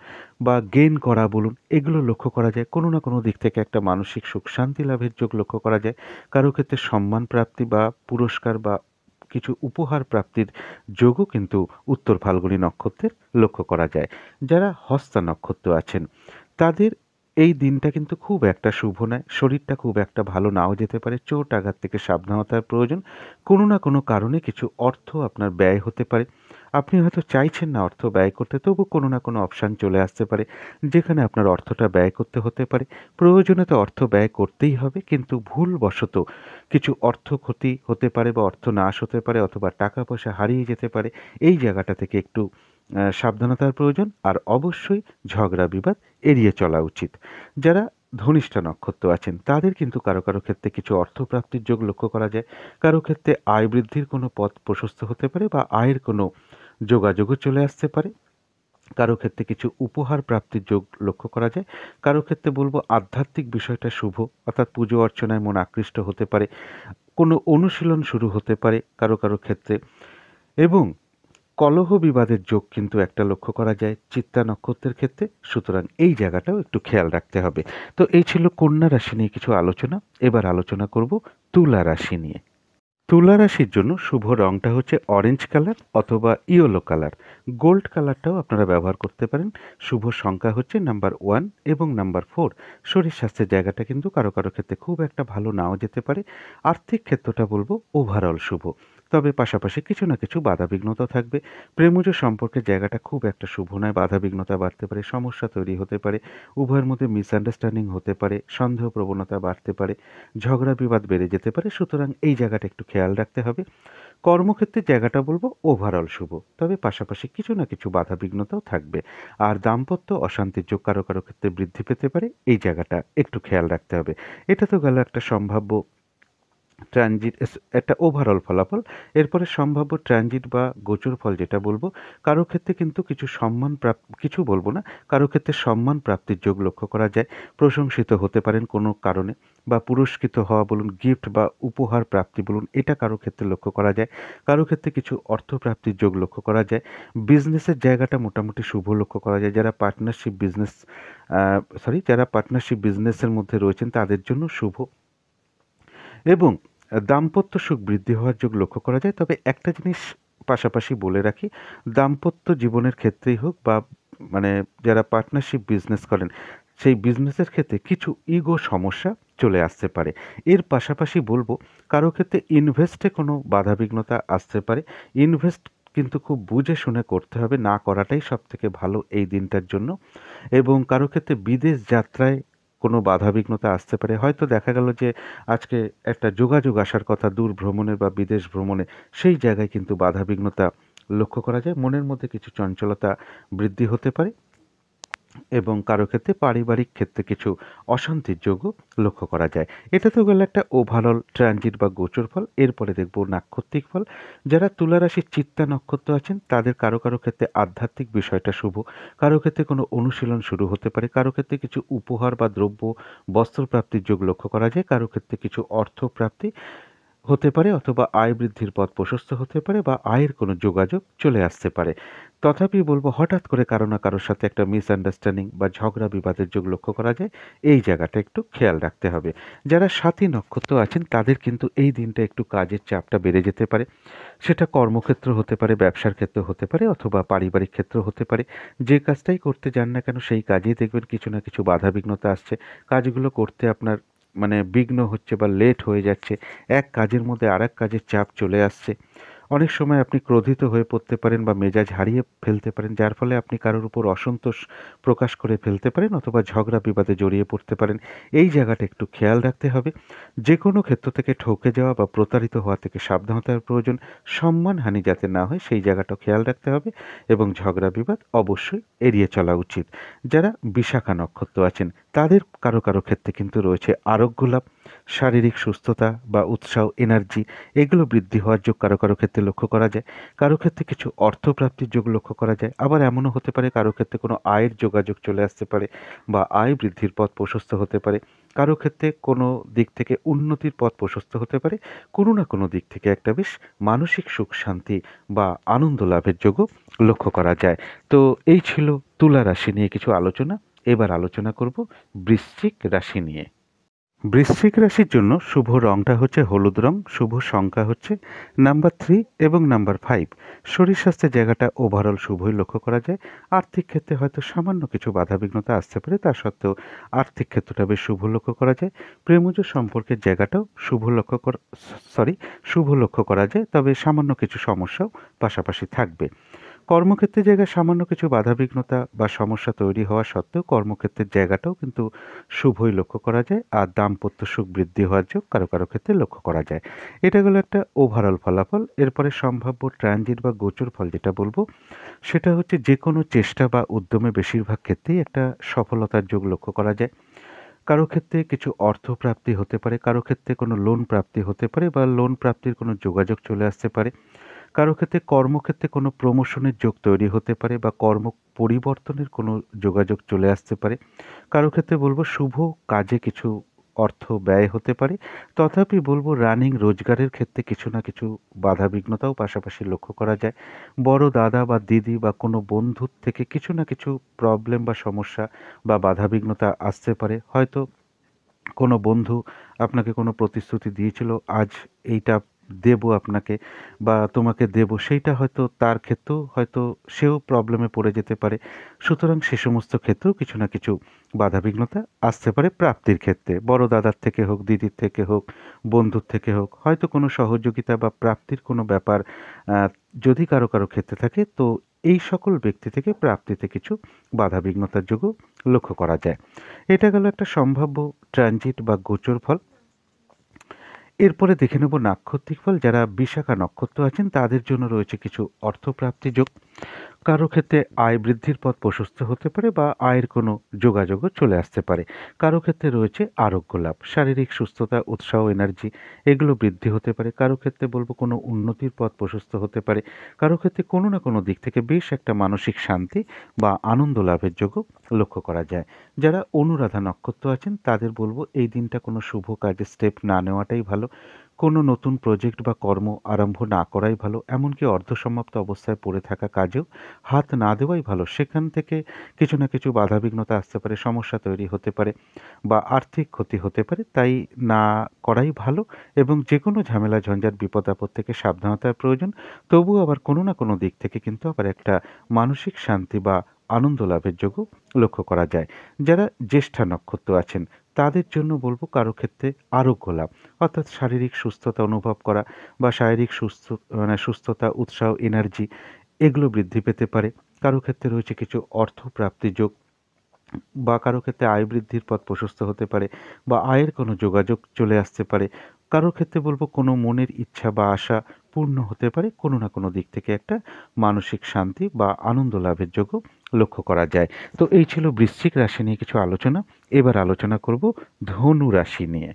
S1: বা গেইন করা বলুন, এগুলো লক্ষ্য করা যায়। কোনো না কোনো দিক থেকে একটা মানসিক সুখ শান্তি লাভের যোগ লক্ষ্য করা যায়। কারো ক্ষেত্রে সম্মান প্রাপ্তি বা পুরস্কার বা কিছু উপহার প্রাপ্তির যোগও কিন্তু উত্তর ফাল্গুনী নক্ষত্রের লক্ষ্য করা যায়। যারা হস্তা নক্ষত্র আছেন তাদের এই দিনটা কিন্তু খুব একটা শুভ নয়। শরীরটা খুব একটা ভালো নাও যেতে পারে। চোট আঘাত থেকে সাবধানতার প্রয়োজন। কোনো না কোনো কারণে কিছু অর্থ আপনার ব্যয় হতে পারে। আপনি হয়তো চাইছেন না অর্থ ব্যয় করতে, তবু কোনো না কোনো অপশান চলে আসতে পারে যেখানে আপনার অর্থটা ব্যয় করতে হতে পারে। প্রয়োজনে তো অর্থ ব্যয় করতেই হবে, কিন্তু ভুলবশত কিছু অর্থ ক্ষতি হতে পারে বা অর্থ নাশ হতে পারে অথবা টাকা পয়সা হারিয়ে যেতে পারে। এই জায়গাটা থেকে একটু সাবধানতার প্রয়োজন। আর অবশ্যই ঝগড়া বিবাদ এড়িয়ে চলা উচিত। যারা ধনিষ্ঠা নক্ষত্র আছেন তাদের কিন্তু কারো কারো ক্ষেত্রে কিছু অর্থপ্রাপ্তির যোগ লক্ষ্য করা যায়। কারো ক্ষেত্রে আয় বৃদ্ধির কোনো পথ প্রশস্ত হতে পারে বা আয়ের কোনো যোগাযোগও চলে আসতে পারে। কারো ক্ষেত্রে কিছু উপহার প্রাপ্তির যোগ লক্ষ্য করা যায়। কারো ক্ষেত্রে বলবো আধ্যাত্মিক বিষয়টা শুভ, অর্থাৎ পুজো অর্চনায় মন আকৃষ্ট হতে পারে। কোনো অনুশীলন শুরু হতে পারে কারো কারো ক্ষেত্রে। এবং কলহ বিবাদের যোগ কিন্তু একটা লক্ষ্য করা যায় চিত্তা নক্ষত্রের ক্ষেত্রে। সুতরাং এই জায়গাটাও একটু খেয়াল রাখতে হবে। তো এই ছিল কন্যা রাশি নিয়ে কিছু আলোচনা। এবার আলোচনা করব তুলা রাশি নিয়ে। তুলা রাশির জন্য শুভ রংটা হচ্ছে অরেঞ্জ কালার অথবা ইয়েলো কালার। গোল্ড কালারটাও আপনারা ব্যবহার করতে পারেন। শুভ সংখ্যা হচ্ছে নাম্বার 1 এবং নাম্বার 4। শরীর স্বাস্থ্যের জায়গাটা কিন্তু কারো কারো ক্ষেত্রে খুব একটা ভালো নাও যেতে পারে। আর্থিক ক্ষেত্রটা বলবো ওভারঅল শুভ, তবে পাশাপাশি কিছু না কিছু বাধাবিঘ্নতা থাকবে। প্রেমজ সম্পর্কের জায়গাটা খুব একটা শুভ নয়। বাধাবিঘ্নতা বাড়তে পারে, সমস্যা তৈরি হতে পারে, উভয়ের মধ্যে মিসআন্ডারস্ট্যান্ডিং হতে পারে, সন্দেহ প্রবণতা বাড়তে পারে, ঝগড়া বিবাদ বেড়ে যেতে পারে। সুতরাং এই জায়গাটা একটু খেয়াল রাখতে হবে। কর্মক্ষেত্রের জায়গাটা বলবো ওভারঅল শুভ, তবে পাশাপাশি কিছু না কিছু বাধাবিঘ্নতাও থাকবে। আর দাম্পত্য অশান্তির যোগ কারো কারো ক্ষেত্রে বৃদ্ধি পেতে পারে, এই জায়গাটা একটু খেয়াল রাখতে হবে। এটা তো গেল একটা সম্ভাব্য ট্রানজিট, একটা ওভারঅল ফলাফল। এরপরে সম্ভাব্য ট্রানজিট বা গোচর ফল যেটা বলবো, কারো ক্ষেত্রে কিন্তু কিছু সম্মান কিছু বলবো না, কারো ক্ষেত্রে সম্মান প্রাপ্তির যোগ লক্ষ্য করা যায়। প্রশংসিত হতে পারেন কোনো কারণে বা পুরস্কৃত হওয়া বলুন, গিফট বা উপহার প্রাপ্তি বলুন, এটা কারো ক্ষেত্রে লক্ষ্য করা যায়। কারো ক্ষেত্রে কিছু অর্থ প্রাপ্তির যোগ লক্ষ্য করা যায়। বিজনেসের জায়গাটা মোটামুটি শুভ লক্ষ্য করা যায়। যারা পার্টনারশিপ বিজনেসের মধ্যে রয়েছেন তাদের জন্য শুভ। এবং দাম্পত্য সুখ বৃদ্ধি হওয়ার যোগ লক্ষ্য করা যায়। তবে একটা জিনিস পাশাপাশি বলে রাখি, দাম্পত্য জীবনের ক্ষেত্রেই হোক বা মানে যারা পার্টনারশিপ বিজনেস করেন সেই বিজনেসের ক্ষেত্রে কিছু ইগো সমস্যা চলে আসতে পারে। এর পাশাপাশি বলবো কারো ক্ষেত্রে ইনভেস্টে কোনো বাধাবিঘ্নতা আসতে পারে। ইনভেস্ট কিন্তু খুব বুঝে শুনে করতে হবে, না করাটাই সবথেকে ভালো এই দিনটার জন্য। এবং কারো ক্ষেত্রে বিদেশ যাত্রায় কোনো বাধাবিঘ্নতা আসতে পারে। হয়তো দেখা গেল যে আজকে একটা যোগাযোগ আসার কথা দূর ভ্রমণের বা বিদেশ ভ্রমণে, সেই জায়গায় কিন্তু বাধাবিঘ্নতা লক্ষ্য করা যায়। মনের মধ্যে কিছু চঞ্চলতা বৃদ্ধি হতে পারে এবং কারো ক্ষেত্রে পারিবারিক ক্ষেত্রে কিছু অশান্তির যোগও লক্ষ্য করা যায়। এটা তো গেল একটা ওভারঅল ট্রানজিট বা গোচর ফল। এরপরে দেখব নাক্ষত্রিক ফল। যারা তুলা রাশির চিত্তা নক্ষত্র আছেন তাদের কারো কারো ক্ষেত্রে আধ্যাত্মিক বিষয়টা শুভ। কারো ক্ষেত্রে কোনো অনুশীলন শুরু হতে পারে। কারো ক্ষেত্রে কিছু উপহার বা দ্রব্য বস্ত্র প্রাপ্তির যোগ লক্ষ্য করা যায়। কারো ক্ষেত্রে কিছু অর্থ প্রাপ্তি হতে পারে অথবা আয় বৃদ্ধির পথ প্রশস্ত হতে পারে বা আয়ের কোনো যোগাযোগ চলে আসতে পারে। তথাপি বলবো হঠাৎ করে কারো না কারোর সাথে একটা মিসআন্ডারস্ট্যান্ডিং বা ঝগড়া বিবাদের যোগ লক্ষ্য করা যায়। এই জায়গাটা একটু খেয়াল রাখতে হবে। যারা সাথী নক্ষত্র আছেন তাদের কিন্তু এই দিনটা একটু কাজের চাপটা বেড়ে যেতে পারে। সেটা কর্মক্ষেত্র হতে পারে, ব্যবসার ক্ষেত্র হতে পারে অথবা পারিবারিক ক্ষেত্র হতে পারে। যে কাজটাই করতে যান না কেন সেই কাজেই দেখবেন কিছু না কিছু বাধাবিঘ্নতা আসছে। কাজগুলো করতে আপনার বিঘ্ন হচ্ছে বা লেট হয়ে যাচ্ছে। এক কাজের মধ্যে আরেক কাজের চাপ চলে আসছে। অনেক সময় আপনি ক্রোধিত হয়ে পড়তে পারেন বা মেজাজ হারিয়ে ফেলতে পারেন, যার ফলে আপনি কারোর উপর অসন্তোষ প্রকাশ করে ফেলতে পারেন অথবা ঝগড়া বিবাদে জড়িয়ে পড়তে পারেন। এই জায়গাটা একটু খেয়াল রাখতে হবে। যে কোনো ক্ষেত্র থেকে ঠকে যাওয়া বা প্রতারিত হওয়া থেকে সাবধানতার প্রয়োজন। সম্মানহানি যাতে না হয় সেই জায়গাটাও খেয়াল রাখতে হবে এবং ঝগড়া বিবাদ অবশ্যই এড়িয়ে চলা উচিত। যারা বিশাখা নক্ষত্র আছেন তাদের কারো কারো ক্ষেত্রে কিন্তু রয়েছে আরোগ্য লাভ, শারীরিক সুস্থতা বা উৎসাহ, এনার্জি এগুলো বৃদ্ধি হওয়ার যোগ কারো কারো ক্ষেত্রে লক্ষ্য করা যায়। কারো ক্ষেত্রে কিছু অর্থপ্রাপ্তির যোগ লক্ষ্য করা যায়। আবার এমনও হতে পারে কারো ক্ষেত্রে কোনো আয়ের যোগাযোগ চলে আসতে পারে বা আয় বৃদ্ধির পথ প্রশস্ত হতে পারে। কারো ক্ষেত্রে কোনো দিক থেকে উন্নতির পথ প্রশস্ত হতে পারে। কোনো না কোনো দিক থেকে একটা বেশ মানসিক সুখ শান্তি বা আনন্দ লাভের যোগও লক্ষ্য করা যায়। তো এই ছিল তুলা রাশি নিয়ে কিছু আলোচনা। এবার আলোচনা করব বৃশ্চিক রাশি নিয়ে। বৃশ্চিক রাশির জন্য শুভ রংটা হচ্ছে হলুদ রং, শুভ সংখ্যা হচ্ছে নাম্বার 3 এবং নাম্বার 5। শরীর স্বাস্থ্যের জায়গাটা ওভারঅল শুভই লক্ষ্য করা যায়। আর্থিক ক্ষেত্রে হয়তো সামান্য কিছু বাধাবিঘ্নতা আসতে পারে, তা সত্ত্বেও আর্থিক ক্ষেত্রটা বেশ শুভ লক্ষ্য করা যায়। প্রেমজ সম্পর্কের জায়গাটাও শুভ লক্ষ্য করা যায়, তবে সামান্য কিছু সমস্যাও পাশাপাশি থাকবে। কর্মক্ষেত্রের জায়গায় সামান্য কিছু বাধাবিঘ্নতা বা সমস্যা তৈরি হওয়া সত্ত্বেও কর্মক্ষেত্রের জায়গাটাও কিন্তু শুভই লক্ষ্য করা যায়। আর দাম্পত্য সুখ বৃদ্ধি হওয়ার যোগ কারো কারো ক্ষেত্রে লক্ষ্য করা যায়। এটা গেল একটা ওভারঅল ফলাফল। এরপরে সম্ভাব্য ট্রানজিট বা গোচর ফল যেটা বলবো সেটা হচ্ছে যে কোনো চেষ্টা বা উদ্যমে বেশিরভাগ ক্ষেত্রেই একটা সফলতার যোগ লক্ষ্য করা যায়। কারো ক্ষেত্রে কিছু অর্থ প্রাপ্তি হতে পারে, কারো ক্ষেত্রে কোনো লোন প্রাপ্তি হতে পারে বা লোন প্রাপ্তির কোনো যোগাযোগ চলে আসতে পারে। কারো ক্ষেত্রে কর্মক্ষেত্রে কোনো প্রমোশনের যোগ তৈরি হতে পারে বা কর্ম পরিবর্তনের কোনো যোগাযোগ চলে আসতে পারে। কারো ক্ষেত্রে বলবো শুভ কাজে কিছু অর্থ ব্যয় হতে পারে। তথাপি বলবো রানিং রোজগারের ক্ষেত্রে কিছু না কিছু বাধাবিঘ্নতাও পাশাপাশি লক্ষ্য করা যায়। বড় দাদা বা দিদি বা কোনো বন্ধুর থেকে কিছু না কিছু প্রবলেম বা সমস্যা বা বাধাবিঘ্নতা আসতে পারে। হয়তো কোনো বন্ধু আপনাকে কোনো প্রতিশ্রুতি দিয়েছিল, আজ এইটা দেবো আপনাকে বা তোমাকে দেবো, সেইটা হয়তো তার ক্ষেত্রেও হয়তো সেও প্রবলেমে পড়ে যেতে পারে। সুতরাং সে সমস্ত ক্ষেত্রেও কিছু না কিছু বাধাবিঘ্নতা আসতে পারে প্রাপ্তির ক্ষেত্রে। বড় দাদার থেকে হোক, দিদির থেকে হোক, বন্ধুর থেকে হোক, হয়তো কোনো সহযোগিতা বা প্রাপ্তির কোনো ব্যাপার আহ, যদি কারো কারো ক্ষেত্রে থাকে, তো এই সকল ব্যক্তি থেকে প্রাপ্তিতে কিছু বাধাবিঘ্নতার যোগও লক্ষ্য করা যায়। এটা গেল একটা সম্ভাব্য ট্রানজিট বা গোচর ফল। এরপরে দেখে নেব নাক্ষত্রিক ফল। যারা বিশাখা নক্ষত্র আছেন তাদের জন্য রয়েছে কিছু অর্থপ্রাপ্তি যোগ। কারো ক্ষেত্রে আয় বৃদ্ধির পথ প্রশস্ত হতে পারে বা আয়ের কোনো যোগাযোগও চলে আসতে পারে। কারো ক্ষেত্রে রয়েছে আরোগ্য লাভ, শারীরিক সুস্থতা, উৎসাহ, এনার্জি এগুলো বৃদ্ধি হতে পারে। কারো ক্ষেত্রে বলবো কোনো উন্নতির পথ প্রশস্ত হতে পারে। কারো ক্ষেত্রে কোনো না কোনো দিক থেকে বেশ একটা মানসিক শান্তি বা আনন্দ লাভের যোগও লক্ষ্য করা যায়। যারা অনুরাধা নক্ষত্র আছেন তাদের বলবো এই দিনটা কোনো শুভ কাজে স্টেপ না নেওয়াটাই ভালো। কোনো নতুন প্রজেক্ট বা কর্ম আরম্ভ না করাই ভালো। এমনকি অর্ধসমাপ্ত অবস্থায় পড়ে থাকা কাজেও হাত না দেওয়াই ভালো। সেখান থেকে কিছু না কিছু বাধাবিঘ্নতা আসতে পারে, সমস্যা তৈরি হতে পারে বা আর্থিক ক্ষতি হতে পারে। তাই না করাই ভালো এবং যে কোনো ঝামেলা ঝঞ্ঝাট বিপদ আপদ থেকে সাবধানতার প্রয়োজন। তবুও আবার কোনো না কোনো দিক থেকে কিন্তু আবার একটা মানসিক শান্তি বা আনন্দ লাভের যোগও লক্ষ্য করা যায়। যারা জ্যেষ্ঠা নক্ষত্র আছেন তাদের জন্য বলবো কারো ক্ষেত্রে আরোগ্য লাভ, অর্থাৎ শারীরিক সুস্থতা অনুভব করা বা শারীরিক সুস্থতা, উৎসাহ, এনার্জি এগুলো বৃদ্ধি পেতে পারে। কারো ক্ষেত্রে রয়েছে কিছু অর্থ প্রাপ্তি যোগ বা কারো ক্ষেত্রে আয় বৃদ্ধির পথ প্রশস্ত হতে পারে বা আয়ের কোনো যোগাযোগ চলে আসতে পারে। কারো ক্ষেত্রে বলবো কোনো মনের ইচ্ছা বা আশা পূর্ণ হতে পারে। কোনো না কোনো দিক থেকে একটা মানসিক শান্তি বা আনন্দ লাভের যোগও লক্ষ্য করা যায়। তো এই ছিল বৃশ্চিক রাশি নিয়ে কিছু আলোচনা। এবার আলোচনা করব ধনু রাশি নিয়ে।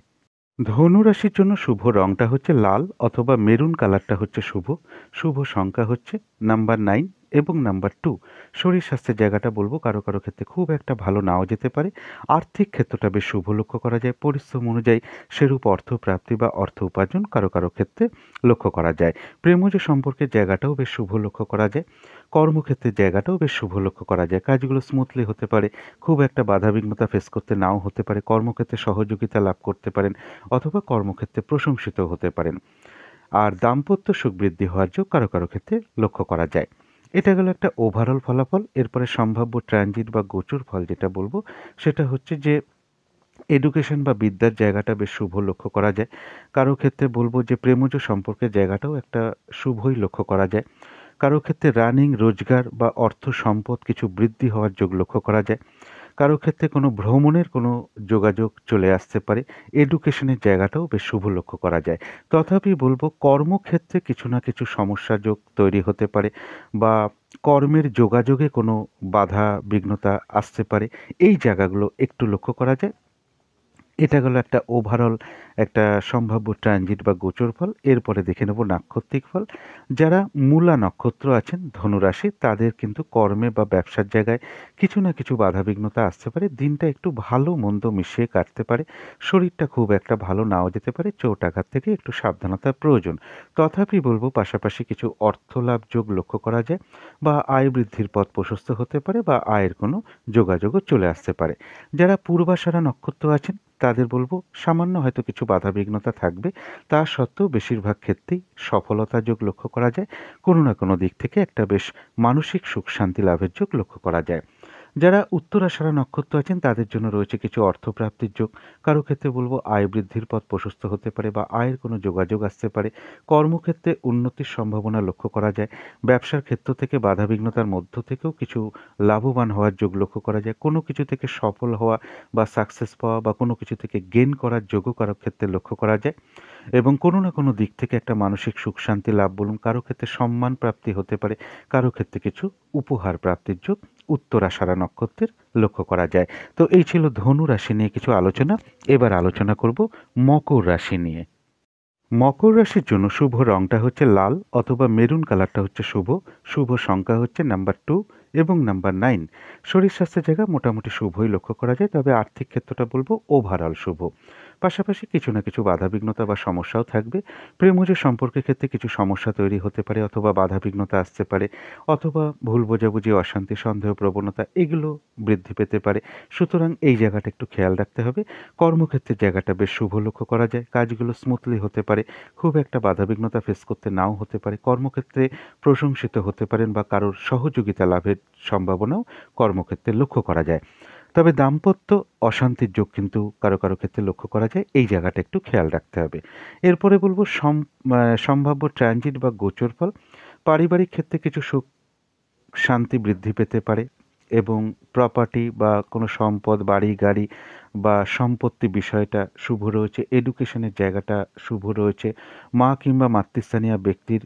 S1: ধনু রাশির জন্য শুভ রংটা হচ্ছে লাল অথবা মেরুন কালারটা হচ্ছে শুভ। শুভ সংখ্যা হচ্ছে নাম্বার 9 এবং নাম্বার 2। শরীর স্বাস্থ্যের জায়গাটা বলবো কারো কারো ক্ষেত্রে খুব একটা ভালো নাও যেতে পারে। আর্থিক ক্ষেত্রটা বেশ শুভ লক্ষ্য করা যায়। পরিশ্রম অনুযায়ী সেরূপ অর্থ প্রাপ্তি বা অর্থ উপার্জন কারো কারো ক্ষেত্রে লক্ষ্য করা যায়। প্রেমজ সম্পর্কের জায়গাটাও বেশ শুভ লক্ষ্য করা যায়। কর্মক্ষেত্রের জায়গাটাও বেশ শুভ লক্ষ্য করা যায়। কাজগুলো স্মুথলি হতে পারে। খুব একটা বাধাবিঘ্নতা ফেস করতে নাও হতে পারে। কর্মক্ষেত্রে সহযোগিতা লাভ করতে পারেন অথবা কর্মক্ষেত্রে প্রশংসিত হতে পারেন। আর দাম্পত্য সুখ বৃদ্ধি হওয়ার যোগ কারো কারো ক্ষেত্রে লক্ষ্য করা যায়। এটা গেল একটা ওভারঅল ফলাফল। এরপরে সম্ভাব্য ট্রানজিট বা গোচর ফল যেটা বলবো সেটা হচ্ছে যে এডুকেশন বা বিদ্যার জায়গাটা বেশ শুভ লক্ষ্য করা যায়। কারো ক্ষেত্রে বলব যে প্রেমজ সম্পর্কের জায়গাটাও একটা শুভই লক্ষ্য করা যায়। কারো ক্ষেত্রে রানিং রোজগার বা অর্থ সম্পদ কিছু বৃদ্ধি হওয়ার যোগ লক্ষ্য করা যায়। কারো ক্ষেত্রে কোনো ভ্রমণের কোনো যোগাযোগ চলে আসতে পারে। এডুকেশনের জায়গাটাও বেশ শুভ লক্ষ্য করা যায়। তথাপি বলব কর্মক্ষেত্রে কিছু না কিছু সমস্যা যোগ তৈরি হতে পারে বা কর্মের যোগাযোগে কোনো বাধা বিঘ্নতা আসতে পারে। এই জায়গাগুলো একটু লক্ষ্য করা যায়। এটা গেল একটা ওভারঅল একটা সম্ভাব্য ট্রানজিট বা গোচর ফল। এরপরে দেখে নেব নাক্ষত্রিক ফল। যারা মূলা নক্ষত্র আছেন ধনুরাশি, তাদের কিন্তু কর্মে বা ব্যবসার জায়গায় কিছু না কিছু বাধাবিঘ্নতা আসতে পারে। দিনটা একটু ভালো মন্দ মিশিয়ে কাটতে পারে। শরীরটা খুব একটা ভালো নাও যেতে পারে। চোট আঘাত থেকে একটু সাবধানতার প্রয়োজন। তথাপি বলব পাশাপাশি কিছু অর্থলাভ যোগ লক্ষ্য করা যায় বা আয় বৃদ্ধির পথ প্রশস্ত হতে পারে বা আয়ের কোনো যোগাযোগও চলে আসতে পারে। যারা পূর্বাষাঢ়া নক্ষত্র আছেন তাদের বলব সামান্য হয়তো কিছু বাধাবিঘ্নতা থাকবে, তা সত্ত্বেও বেশিরভাগ ক্ষেত্রেই সফলতা যোগ লক্ষ্য করা যায়। কোনো না কোনো দিক থেকে একটা বেশ মানসিক সুখ শান্তি লাভের যোগ লক্ষ্য করা যায়। যারা উত্তরাষাঢ়া নক্ষত্র আছেন তাদের জন্য রয়েছে কিছু অর্থপ্রাপ্তির যোগ। কারো ক্ষেত্রে বলব আয় বৃদ্ধির পথ প্রশস্ত হতে পারে বা আয়ের কোনো যোগাযোগ আসতে পারে। কর্মক্ষেত্রে উন্নতির সম্ভাবনা লক্ষ্য করা যায়। ব্যবসার ক্ষেত্র থেকে বাধাবিঘ্নতার মধ্য থেকেও কিছু লাভবান হওয়ার যোগ লক্ষ্য করা যায়। কোনো কিছু থেকে সফল হওয়া বা সাকসেস পাওয়া বা কোনো কিছু থেকে গেইন করার যোগও কারো ক্ষেত্রে লক্ষ্য করা যায় এবং কোনো না কোনো দিক থেকে একটা মানসিক সুখ শান্তি লাভ বলুন, কারো ক্ষেত্রে সম্মান প্রাপ্তি হতে পারে, কারো ক্ষেত্রে কিছু উপহার প্রাপ্তির যোগ উত্তরাষাঢ়া নক্ষত্রের লক্ষ্য করা যায়। তো এই ছিল ধনু রাশি নিয়ে কিছু আলোচনা। এবার আলোচনা করব মকর রাশি নিয়ে। মকর রাশির জন্য শুভ রংটা হচ্ছে লাল অথবা মেরুন কালারটা হচ্ছে শুভ। শুভ সংখ্যা হচ্ছে নাম্বার 2 এবং নাম্বার 9। শরীর স্বাস্থ্যের জায়গা মোটামুটি শুভই লক্ষ্য করা যায়, তবে আর্থিক ক্ষেত্রটা বলবো ওভারঅল শুভ। পাশাপাশি কিছু না কিছু বাধাবিঘ্নতা বা সমস্যাও থাকবে। প্রেমজ সম্পর্কের ক্ষেত্রে কিছু সমস্যা তৈরি হতে পারে অথবা বাধাবিঘ্নতা আসতে পারে অথবা ভুল বোঝাবুঝি অশান্তি সন্দেহ প্রবণতা এগুলো বৃদ্ধি পেতে পারে। সুতরাং এই জায়গাটা একটু খেয়াল রাখতে হবে। কর্মক্ষেত্রের জায়গাটা বেশ শুভ লক্ষ্য করা যায়। কাজগুলো স্মুথলি হতে পারে। খুব একটা বাধাবিঘ্নতা ফেস করতে নাও হতে পারে। কর্মক্ষেত্রে প্রশংসিত হতে পারেন বা কারোর সহযোগিতা লাভের সম্ভাবনাও কর্মক্ষেত্রে লক্ষ্য করা যায়। তবে দাম্পত্য অশান্তির যোগ কিন্তু কারো কারো ক্ষেত্রে লক্ষ্য করা যায়। এই জায়গাটা একটু খেয়াল রাখতে হবে। এরপরে বলবো সম্ভাব্য ট্রানজিট বা গোচর ফল। পারিবারিক ক্ষেত্রে কিছু সুখ শান্তি বৃদ্ধি পেতে পারে এবং প্রপার্টি বা কোনো সম্পদ বাড়ি গাড়ি বা সম্পত্তি বিষয়টা শুভ রয়েছে। এডুকেশনের জায়গাটা শুভ রয়েছে। মা কিংবা মাতৃস্থানীয় ব্যক্তির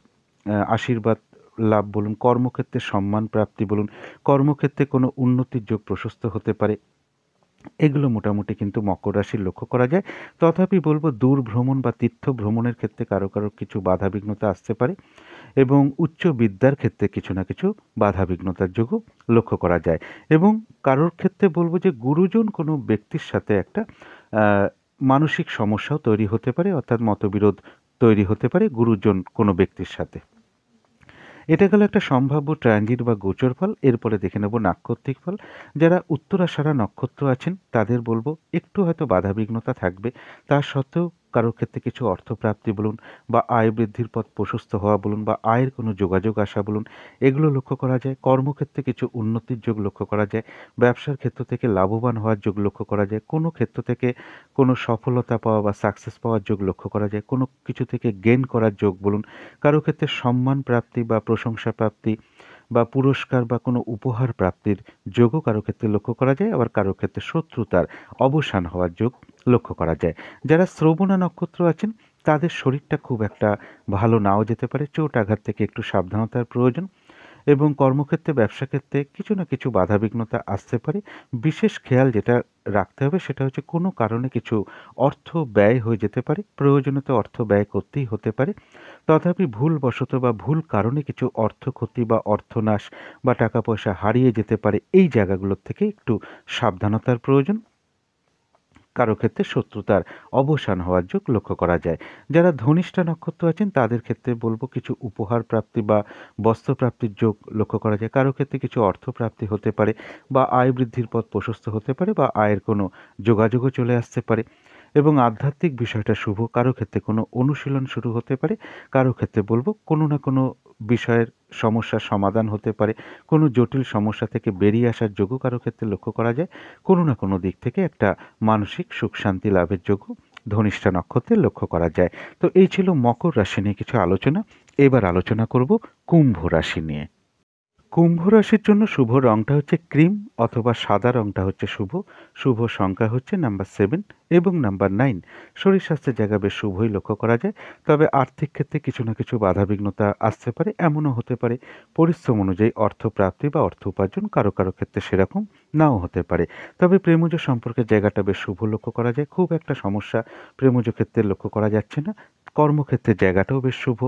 S1: আশীর্বাদ লাভ বলুন, কর্মক্ষেত্রে সম্মান প্রাপ্তি বলুন, কর্মক্ষেত্রে কোনো উন্নতির যোগ প্রশস্ত হতে পারে। এগুলো মোটামুটি কিন্তু মকর রাশির লক্ষ্য করা যায়। তথাপি বলবো দূর ভ্রমণ বা তীর্থ ভ্রমণের ক্ষেত্রে কারো কারো কিছু বাধাবিঘ্নতা আসতে পারে এবং উচ্চ বিদ্যার ক্ষেত্রে কিছু না কিছু বাধাবিঘ্নতার যোগও লক্ষ্য করা যায় এবং কারোর ক্ষেত্রে বলবো যে গুরুজন কোনো ব্যক্তির সাথে একটা মানসিক সমস্যাও তৈরি হতে পারে, অর্থাৎ মতবিরোধ তৈরি হতে পারে গুরুজন কোনো ব্যক্তির সাথে। এটা গেল একটা সম্ভাব্য ট্রানজিট বা গোচর ফল। এরপরে দেখে নেব নাক্ষত্রিক ফল। যারা উত্তরাষাঢ়া নক্ষত্র আছেন তাদের বলবো একটু হয়তো বাধাবিঘ্নতা থাকবে, তা সত্ত্বেও কারোর ক্ষেত্রে কিছু অর্থপ্রাপ্তি বলুন বা আয় বৃদ্ধির পথ প্রশস্ত হওয়া বলুন বা আয়ের কোনো যোগাযোগ আসা বলুন, এগুলো লক্ষ্য করা যায়। কর্মক্ষেত্রে কিছু উন্নতির যোগ লক্ষ্য করা যায়। ব্যবসার ক্ষেত্র থেকে লাভবান হওয়ার যোগ লক্ষ্য করা যায়। কোনো ক্ষেত্র থেকে কোনো সফলতা পাওয়া বা সাকসেস পাওয়ার যোগ লক্ষ্য করা যায়। কোনো কিছু থেকে গেইন করার যোগ বলুন, কারো ক্ষেত্রে সম্মান প্রাপ্তি বা প্রশংসা প্রাপ্তি বা পুরস্কার বা কোনো উপহার প্রাপ্তির যোগও কারো ক্ষেত্রে লক্ষ্য করা যায়। আবার কারো ক্ষেত্রে শত্রুতার অবসান হওয়ার যোগ লক্ষ্য করা যায়। যারা শ্রবণা নক্ষত্র আছেন তাদের শরীরটা খুব একটা ভালো নাও যেতে পারে। চোট আঘাত থেকে একটু সাবধানতার প্রয়োজন এবং কর্মক্ষেত্রে ব্যবসা ক্ষেত্রে কিছু না কিছু বাধাবিঘ্নতা আসতে পারে। বিশেষ খেয়াল যেটা রাখতে হবে সেটা হচ্ছে কোনো কারণে কিছু অর্থ ব্যয় হয়ে যেতে পারে। প্রয়োজনে তো অর্থ ব্যয় করতেই হতে পারে। তথাপি ভুলবশত বা ভুল কারণে কিছু অর্থ ক্ষতি বা অর্থনাশ বা টাকা পয়সা হারিয়ে যেতে পারে। এই জায়গাগুলোর থেকে একটু সাবধানতার প্রয়োজন। কারো ক্ষেত্রে শত্রুতার অবসান হওয়ার যোগ লক্ষ্য করা যায়। যারা ধনিষ্ঠা নক্ষত্র আছেন তাদের ক্ষেত্রে বলবো কিছু উপহার প্রাপ্তি বা বস্ত্র প্রাপ্তির যোগ লক্ষ্য করা যায়। কারো ক্ষেত্রে কিছু অর্থ প্রাপ্তি হতে পারে বা আয় বৃদ্ধির পথ প্রশস্ত হতে পারে বা আয়ের কোনো যোগাযোগও চলে আসতে পারে এবং আধ্যাত্মিক বিষয়টা শুভ। কারো ক্ষেত্রে কোনো অনুশীলন শুরু হতে পারে, কারো ক্ষেত্রে বলব কোনো না কোনো বিষয়ের সমস্যার সমাধান হতে পারে, কোনো জটিল সমস্যা থেকে বেরিয়ে আসার যোগও কারো ক্ষেত্রে লক্ষ্য করা যায়, কোনো না কোনো দিক থেকে একটা মানসিক সুখ শান্তি লাভের যোগও ধনিষ্ঠা নক্ষত্রে লক্ষ্য করা যায়। তো এই ছিল মকর রাশি নিয়ে কিছু আলোচনা। এবার আলোচনা করব কুম্ভ রাশি নিয়ে। কুম্ভ রাশির জন্য শুভ রংটা হচ্ছে ক্রিম অথবা সাদা রংটা হচ্ছে শুভ। শুভ সংখ্যা হচ্ছে নাম্বার 7 এবং নাম্বার 9। শরীর স্বাস্থ্যের জায়গা বেশ শুভই লক্ষ্য করা যায়। তবে আর্থিক ক্ষেত্রে কিছু না কিছু বাধাবিঘ্নতা আসতে পারে, এমনও হতে পারে পরিশ্রম অনুযায়ী অর্থ প্রাপ্তি বা অর্থ উপার্জন কারো কারো ক্ষেত্রে সেরকম নাও হতে পারে। তবে প্রেমজ সম্পর্কের জায়গাটা বেশ শুভ লক্ষ্য করা যায়। খুব একটা সমস্যা প্রেমজ ক্ষেত্রে লক্ষ্য করা যাচ্ছে না। কর্মক্ষেত্রের জায়গাটাও বেশ শুভ।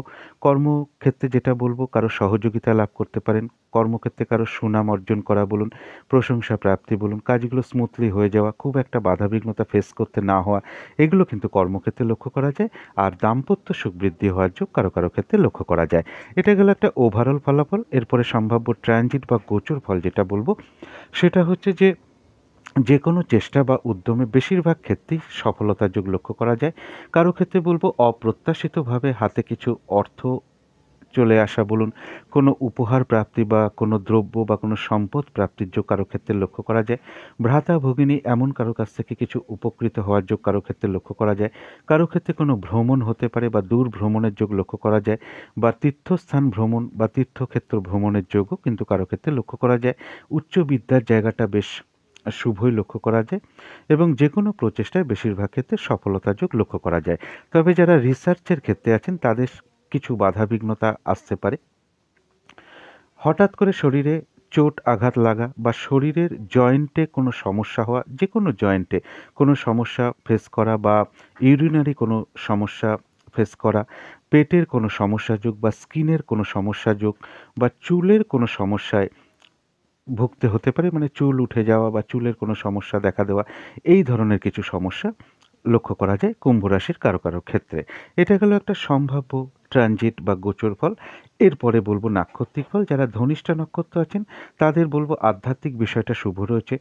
S1: কর্মক্ষেত্রে যেটা বলব, কারো সহযোগিতা লাভ করতে পারেন। কর্মক্ষেত্রে কারো সুনাম অর্জন করা বলুন, প্রশংসা প্রাপ্তি বলুন, কাজগুলো স্মুথলি হয়ে যাওয়া, খুব একটা বাধাবিঘ্নতা ফেস করতে না হওয়া, এগুলো কিন্তু কর্মক্ষেত্রে লক্ষ্য করা যায়। আর দাম্পত্য সুখ বৃদ্ধি হওয়ার যোগ কারো কারো ক্ষেত্রে লক্ষ্য করা যায়। এটা গেল একটা ওভারঅল ফলাফল। এরপরে সম্ভাব্য ট্রানজিট বা গোচর ফল যেটা বলবো, সেটা হচ্ছে যে যে কোনো চেষ্টা বা উদ্যমে বেশিরভাগ ক্ষেত্রেই সফলতার যোগ লক্ষ্য করা যায়। কারো ক্ষেত্রে বলবো অপ্রত্যাশিতভাবে হাতে কিছু অর্থ চলে আসা বলুন, কোনো উপহার প্রাপ্তি বা কোনো দ্রব্য বা কোনো সম্পদ প্রাপ্তির যোগ কারো ক্ষেত্রে লক্ষ্য করা যায়। ভ্রাতা ভগিনী এমন কারো কাছ থেকে কিছু উপকৃত হওয়ার যোগ কারো ক্ষেত্রে লক্ষ্য করা যায়। কারো ক্ষেত্রে কোনো ভ্রমণ হতে পারে বা দূর ভ্রমণের যোগ লক্ষ্য করা যায়, বা তীর্থস্থান ভ্রমণ বা তীর্থক্ষেত্র ভ্রমণের যোগও কিন্তু কারো ক্ষেত্রে লক্ষ্য করা যায়। উচ্চ বিদ্যার জায়গাটা বেশ শুভই লক্ষ্য করা যায় এবং যে কোনো প্রচেষ্টায় বেশিরভাগ ক্ষেত্রে সফলতার যোগ লক্ষ্য করা যায়। তবে যারা রিসার্চের ক্ষেত্রে আছেন তাদের কিছু বাধাবিঘ্নতা আসতে পারে। হঠাৎ করে শরীরে চোট আঘাত লাগা বা শরীরের জয়েন্টে কোনো সমস্যা হওয়া, যে কোনো জয়েন্টে কোনো সমস্যা ফেস করা বা ইউরিনারি কোনো সমস্যা ফেস করা, পেটের কোনো সমস্যা যোগ বা স্কিনের কোনো সমস্যা যোগ বা চুলের কোনো সমস্যায় ভুগতে হতে পারে, মানে চুল উঠে যাওয়া বা চুলের কোনো সমস্যা দেখা দেওয়া, এই ধরনের কিছু সমস্যা লক্ষ্য করা যায় কুম্ভ রাশির কারো কারো ক্ষেত্রে। এটা গেল একটা সম্ভাব্য ট্রানজিট বা গোচর ফল। এরপরে বলবো নাক্ষত্রিক ফল। যারা ধনিষ্ঠা নক্ষত্র আছেন তাদের বলবো আধ্যাত্মিক বিষয়টা শুভ রয়েছে।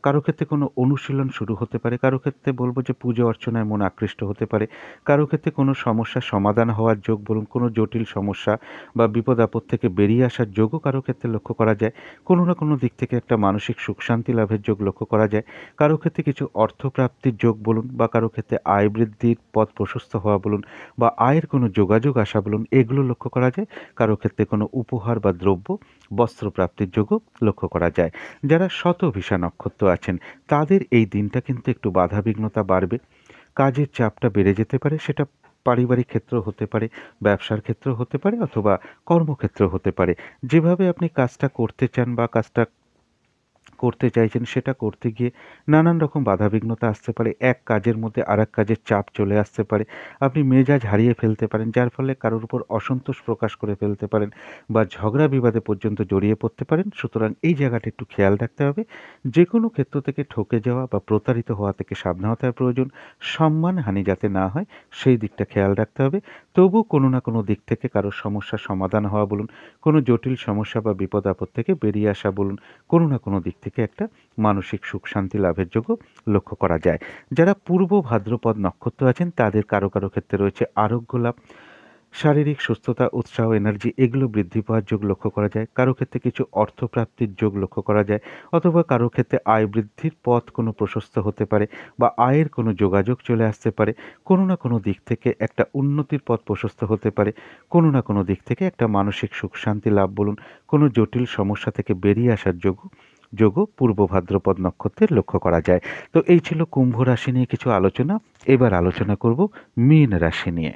S1: কারো ক্ষেত্রে কোনো অনুশীলন শুরু হতে পারে, কারো ক্ষেত্রে বলবো যে পুজো অর্চনায় মন আকৃষ্ট হতে পারে, কারো ক্ষেত্রে কোনো সমস্যার সমাধান হওয়ার যোগ বলুন, কোনো জটিল সমস্যা বা বিপদ আপদ থেকে বেরিয়ে আসার যোগও কারো ক্ষেত্রে লক্ষ্য করা যায়। কোনো না কোনো দিক থেকে একটা মানসিক সুখ শান্তি লাভের যোগ লক্ষ্য করা যায়। কারো ক্ষেত্রে কিছু অর্থপ্রাপ্তির যোগ বলুন বা কারো ক্ষেত্রে আয় বৃদ্ধির পথ প্রশস্ত হওয়া বলুন বা আয়ের কোনো যোগাযোগ আসা বলুন, এগুলো লক্ষ্য করা যায়। কারো ক্ষেত্রে কোনো উপহার বা দ্রব্য বস্ত্র প্রাপ্তির যোগও লক্ষ্য করা যায়। যারা শতভিষা নক্ষত্র আছেন তাদের এই দিনটা কিন্তু একটু বাধাবিঘ্নতা বাড়বে। কাজের চাপটা বেড়ে যেতে পারে, সেটা পারিবারিক ক্ষেত্র হতে পারে, ব্যবসার ক্ষেত্র হতে পারে অথবা কর্মক্ষেত্র হতে পারে। যেভাবে আপনি কাজটা করতে চান বা কাজটা করতে চাইছেন সেটা করতে গিয়ে নানান রকম বাধাবিঘ্নতা আসতে পারে। এক কাজের মধ্যে আরেক কাজের চাপ চলে আসতে পারে। আপনি মেজাজ হারিয়ে ফেলতে পারেন, যার ফলে কারোর উপর অসন্তোষ প্রকাশ করে ফেলতে পারেন বা ঝগড়া বিবাদে পর্যন্ত জড়িয়ে পড়তে পারেন। সুতরাং এই জায়গাটা একটু খেয়াল রাখতে হবে। যে কোনো ক্ষেত্র থেকে ঠকে যাওয়া বা প্রতারিত হওয়া থেকে সাবধানতার প্রয়োজন। সম্মানহানি যাতে না হয় সেই দিকটা খেয়াল রাখতে হবে। তবু কোনো না কোনো দিক থেকে কারোর সমস্যার সমাধান হওয়া বলুন, কোনো জটিল সমস্যা বা বিপদ আপদ থেকে বেরিয়ে আসা বলুন, কোনো না কোনো দিক থেকে একটা মানসিক সুখ শান্তি লাভের যোগও লক্ষ্য করা যায়। যারা পূর্ব ভাদ্রপদ নক্ষত্র আছেন তাদের কারো কারো ক্ষেত্রে রয়েছে আরোগ্য লাভ, শারীরিক সুস্থতা, উৎসাহ, এনার্জি এগুলো বৃদ্ধি পাওয়ার যোগ লক্ষ্য করা যায়। কারো ক্ষেত্রে কিছু অর্থপ্রাপ্তির যোগ লক্ষ্য করা যায় অথবা কারো ক্ষেত্রে আয় বৃদ্ধির পথ কোনো প্রশস্ত হতে পারে বা আয়ের কোনো যোগাযোগ চলে আসতে পারে। কোনো না কোনো দিক থেকে একটা উন্নতির পথ প্রশস্ত হতে পারে। কোনো না কোনো দিক থেকে একটা মানসিক সুখ শান্তি লাভ বলুন, কোনো জটিল সমস্যা থেকে বেরিয়ে আসার যোগও পূর্ব ভাদ্রপদ নক্ষত্রের লক্ষ্য করা যায়। তো এই ছিল কুম্ভ রাশি নিয়ে কিছু আলোচনা। এবার আলোচনা করব মীন রাশি নিয়ে।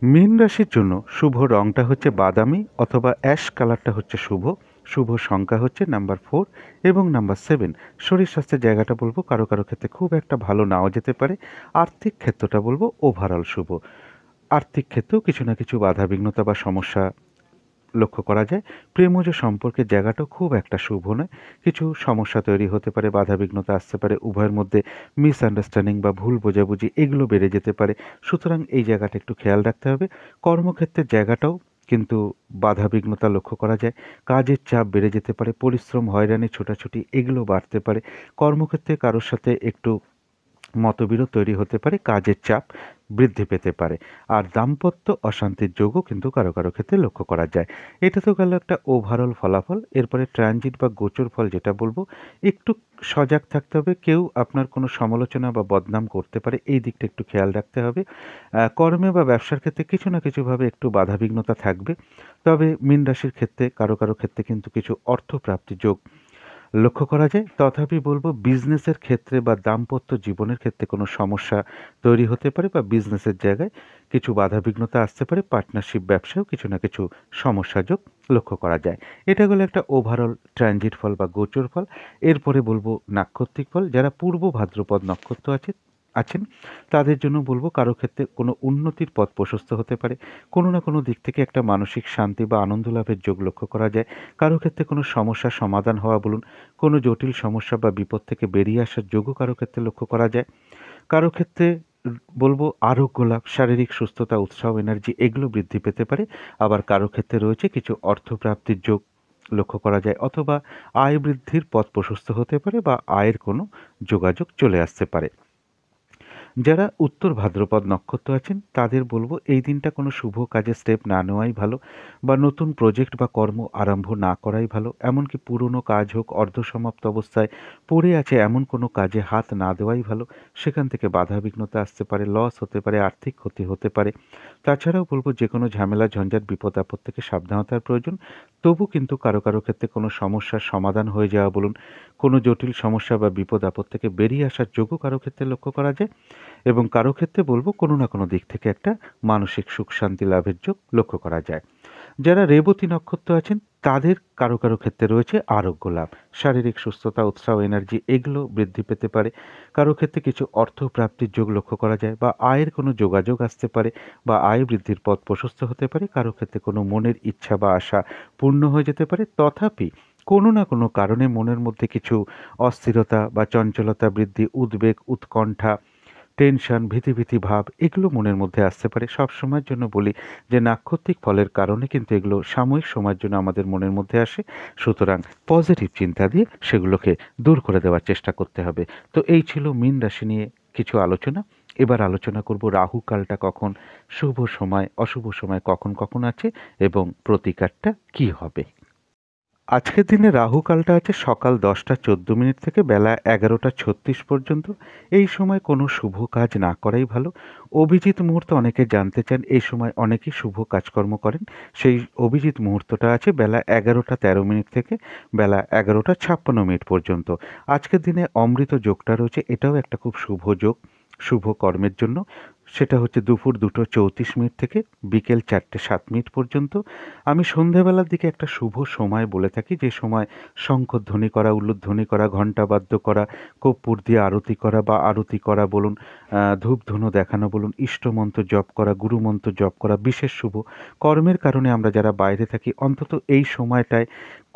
S1: মীন রাশির জন্য শুভ রংটা হচ্ছে বাদামি অথবা অ্যাশ কালারটা হচ্ছে শুভ। শুভ সংখ্যা হচ্ছে নাম্বার 4 এবং নাম্বার 7। শরীর স্বাস্থ্যের জায়গাটা বলবো কারো কারো ক্ষেত্রে খুব একটা ভালো নাও যেতে পারে। আর্থিক ক্ষেত্রটা বলবো ওভারঅল শুভ। আর্থিক ক্ষেত্রেও কিছু না কিছু বাধাবিঘ্নতা বা সমস্যা লক্ষ্য করা যায়। প্রেমজ সম্পর্কের জায়গাটাও খুব একটা শুভ নয়। কিছু সমস্যা তৈরি হতে পারে, বাধাবিঘ্নতা আসতে পারে, উভয়ের মধ্যে মিসআন্ডারস্ট্যান্ডিং বা ভুল বোঝাবুঝি এগুলো বেড়ে যেতে পারে। সুতরাং এই জায়গাটা একটু খেয়াল রাখতে হবে। কর্মক্ষেত্রের জায়গাটাও কিন্তু বাধাবিঘ্নতা লক্ষ্য করা যায়। কাজের চাপ বেড়ে যেতে পারে, পরিশ্রম, হয়রানি, ছোটাছুটি এগুলো বাড়তে পারে। কর্মক্ষেত্রে কারোর সাথে একটু মতবিরোধ তৈরি হতে পারে, কাজের চাপ বৃদ্ধি পেতে পারে। আর দাম্পত্য অশান্তির যোগও কিন্তু কারো কারো ক্ষেত্রে লক্ষ্য করা যায়। এটা তো গেল একটা ওভারঅল ফলাফল। এরপরে ট্রানজিট বা গোচর ফল যেটা বলবো, একটু সজাগ থাকতে হবে। কেউ আপনার কোনো সমালোচনা বা বদনাম করতে পারে, এই দিকটা একটু খেয়াল রাখতে হবে। কর্মে বা ব্যবসার ক্ষেত্রে কিছু না কিছুভাবে একটু বাধাবিঘ্নতা থাকবে। তবে মীন রাশির ক্ষেত্রে কারো কারো ক্ষেত্রে কিন্তু কিছু অর্থপ্রাপ্তির যোগ লক্ষ্য করা যায়। তথাপি বলবো বিজনেসের ক্ষেত্রে বা দাম্পত্য জীবনের ক্ষেত্রে কোনো সমস্যা তৈরি হতে পারে বা বিজনেসের জায়গায় কিছু বাধাবিঘ্নতা আসতে পারে। পার্টনারশিপ ব্যবসায়ও কিছু না কিছু সমস্যা যোগ লক্ষ্য করা যায়। এটা হলো একটা ওভারঅল ট্রানজিট ফল বা গোচর ফল। এরপরে বলবো নাক্ষত্রিক ফল। যারা পূর্ব ভাদ্রপদ নক্ষত্র আছেন তাদের জন্য বলবো কারো ক্ষেত্রে কোনো উন্নতির পথ প্রশস্ত হতে পারে। কোনো না কোনো দিক থেকে একটা মানসিক শান্তি বা আনন্দ লাভের যোগ লক্ষ্য করা যায়। কারো ক্ষেত্রে কোনো সমস্যার সমাধান হওয়া বলুন, কোনো জটিল সমস্যা বা বিপদ থেকে বেরিয়ে আসার যোগও কারো ক্ষেত্রে লক্ষ্য করা যায়। কারো ক্ষেত্রে বলবো আরোগ্য লাভ, শারীরিক সুস্থতা, উৎসাহ, এনার্জি এগুলো বৃদ্ধি পেতে পারে। আবার কারো ক্ষেত্রে রয়েছে কিছু অর্থপ্রাপ্তির যোগ লক্ষ্য করা যায়, অথবা আয় বৃদ্ধির পথ প্রশস্ত হতে পারে বা আয়ের কোনো যোগাযোগ চলে আসতে পারে। যারা উত্তর ভাদ্রপদ নক্ষত্র আছেন তাদের বলবো এই দিনটা কোনো শুভ কাজে স্টেপ না নেওয়াই ভালো, বা নতুন প্রজেক্ট বা কর্ম আরম্ভ না করাই ভালো। এমনকি পুরনো কাজ হোক, অর্ধসমাপ্ত অবস্থায় পড়ে আছে এমন কোনো কাজে হাত না দেওয়াই ভালো। সেখান থেকে বাধা বিঘ্নতা আসতে পারে, লস হতে পারে, আর্থিক ক্ষতি হতে পারে। তাছাড়াও বলবো যে কোনো ঝামেলা, ঝঞ্ঝাট, বিপদ আপদ থেকে সাবধানতার প্রয়োজন। তবু কিন্তু কারো কারো ক্ষেত্রে কোনো সমস্যার সমাধান হয়ে যাওয়া বলুন, কোনো জটিল সমস্যা বা বিপদ আপদ থেকে বেরিয়ে আসার যোগও কারো ক্ষেত্রে লক্ষ্য করা যায়। এবং কারো ক্ষেত্রে বলবো কোনো না কোনো দিক থেকে একটা মানসিক সুখ শান্তি লাভের যোগ লক্ষ্য করা যায়। যারা রেবতী নক্ষত্র আছেন তাদের কারো কারো ক্ষেত্রে রয়েছে আরোগ্য লাভ, শারীরিক সুস্থতা, উৎসাহ, এনার্জি এগুলো বৃদ্ধি পেতে পারে। কারো ক্ষেত্রে কিছু অর্থ প্রাপ্তির যোগ লক্ষ্য করা যায়, বা আয়ের কোনো যোগাযোগ আসতে পারে, বা আয় বৃদ্ধির পথ প্রশস্ত হতে পারে। কারো ক্ষেত্রে কোনো মনের ইচ্ছা বা আশা পূর্ণ হয়ে যেতে পারে। তথাপি কোনো না কোনো কারণে মনের মধ্যে কিছু অস্থিরতা বা চঞ্চলতা বৃদ্ধি, উদ্বেগ, উৎকণ্ঠা, টেনশন, ভীতি ভাব এগুলো মনের মধ্যে আসতে পারে। সবসময়ের জন্য বলি যে নাক্ষত্রিক ফলের কারণে কিন্তু এগুলো সাময়িক সময়ের জন্য আমাদের মনের মধ্যে আসে। সুতরাং পজিটিভ চিন্তা দিয়ে সেগুলোকে দূর করে দেওয়ার চেষ্টা করতে হবে। তো এই ছিল মীন রাশি নিয়ে কিছু আলোচনা। এবার আলোচনা করব রাহু কালটা কখন, শুভ সময়, অশুভ সময় কখন কখন আছে এবং প্রতিকারটা কি হবে। আজকের দিনে রাহু কালটা আছে সকাল 10টা 14 মিনিট থেকে বেলা 11টা 36 পর্যন্ত। এই সময় কোনো শুভ কাজ না করাই ভালো। অভিজিৎ মুহূর্ত অনেকে জানতে চান, এই সময় অনেকেই শুভ কাজকর্ম করেন। সেই অভিজিৎ মুহূর্তটা আছে বেলা 11টা 13 মিনিট থেকে বেলা 11টা 56 মিনিট পর্যন্ত। আজকের দিনে অমৃত যোগটা রয়েছে, এটাও একটা খুব শুভ যোগ শুভ কর্মের জন্য। সেটা হচ্ছে দুপুর 2টো 34 মিনিট থেকে বিকেল 4টে 7 মিনিট পর্যন্ত। আমি সন্ধেবেলার দিকে একটা শুভ সময় বলে থাকি, যে সময় শঙ্খধ্বনি করা, উলুধ্বনি করা, ঘণ্টাবাদ্য করা, কর্পূর দিয়ে আরতি করা বা আরতি করা বলুন, ধূপধুনো দেখানো বলুন, ইষ্টমন্ত্র জপ করা, গুরুমন্ত্র জপ করা বিশেষ শুভ। কর্মের কারণে আমরা যারা বাইরে থাকি অন্তত এই সময়টায়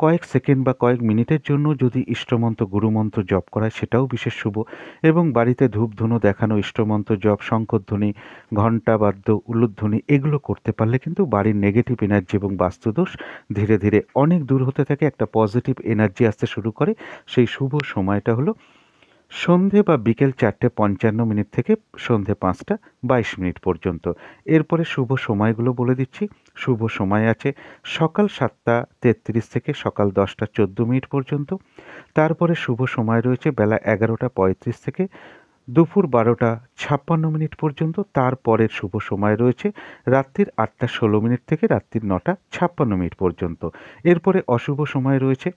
S1: কয়েক সেকেন্ড বা কয়েক মিনিটের জন্য যদি ইষ্টমন্ত্র, গুরুমন্ত্র জপ করা হয় সেটাও বিশেষ শুভ। এবং বাড়িতে ধূপধুনো দেখানো, ইষ্টমন্ত্র জপ, শঙ্খধ্বনি, ঘণ্টাবাদ্য, উলুধ্বনি এগুলো করতে পারলে কিন্তু বাড়ির নেগেটিভ এনার্জি এবং বাস্তুদোষ ধীরে ধীরে অনেক দূর হতে থাকে, একটা পজিটিভ এনার্জি আসতে শুরু করে। সেই শুভ সময়টা হলো সন্ধে বা বিকেল 4টে 55 মিনিট থেকে সন্ধে 5টা 22 মিনিট পর্যন্ত। এরপরে শুভ সময়গুলো বলে দিচ্ছি। শুভ সময় আছে সকাল 7টা 33 থেকে সকাল 10টা 14 মিনিট পর্যন্ত। তারপরে শুভ সময় রয়েছে বেলা 11টা 35 থেকে দুপুর 12টা 56 মিনিট পর্যন্ত। তারপরের শুভ সময় রয়েছে রাত্রির 8টা 16 মিনিট থেকে রাত্রির 9টা 56 মিনিট পর্যন্ত। এরপরে অশুভ সময় রয়েছে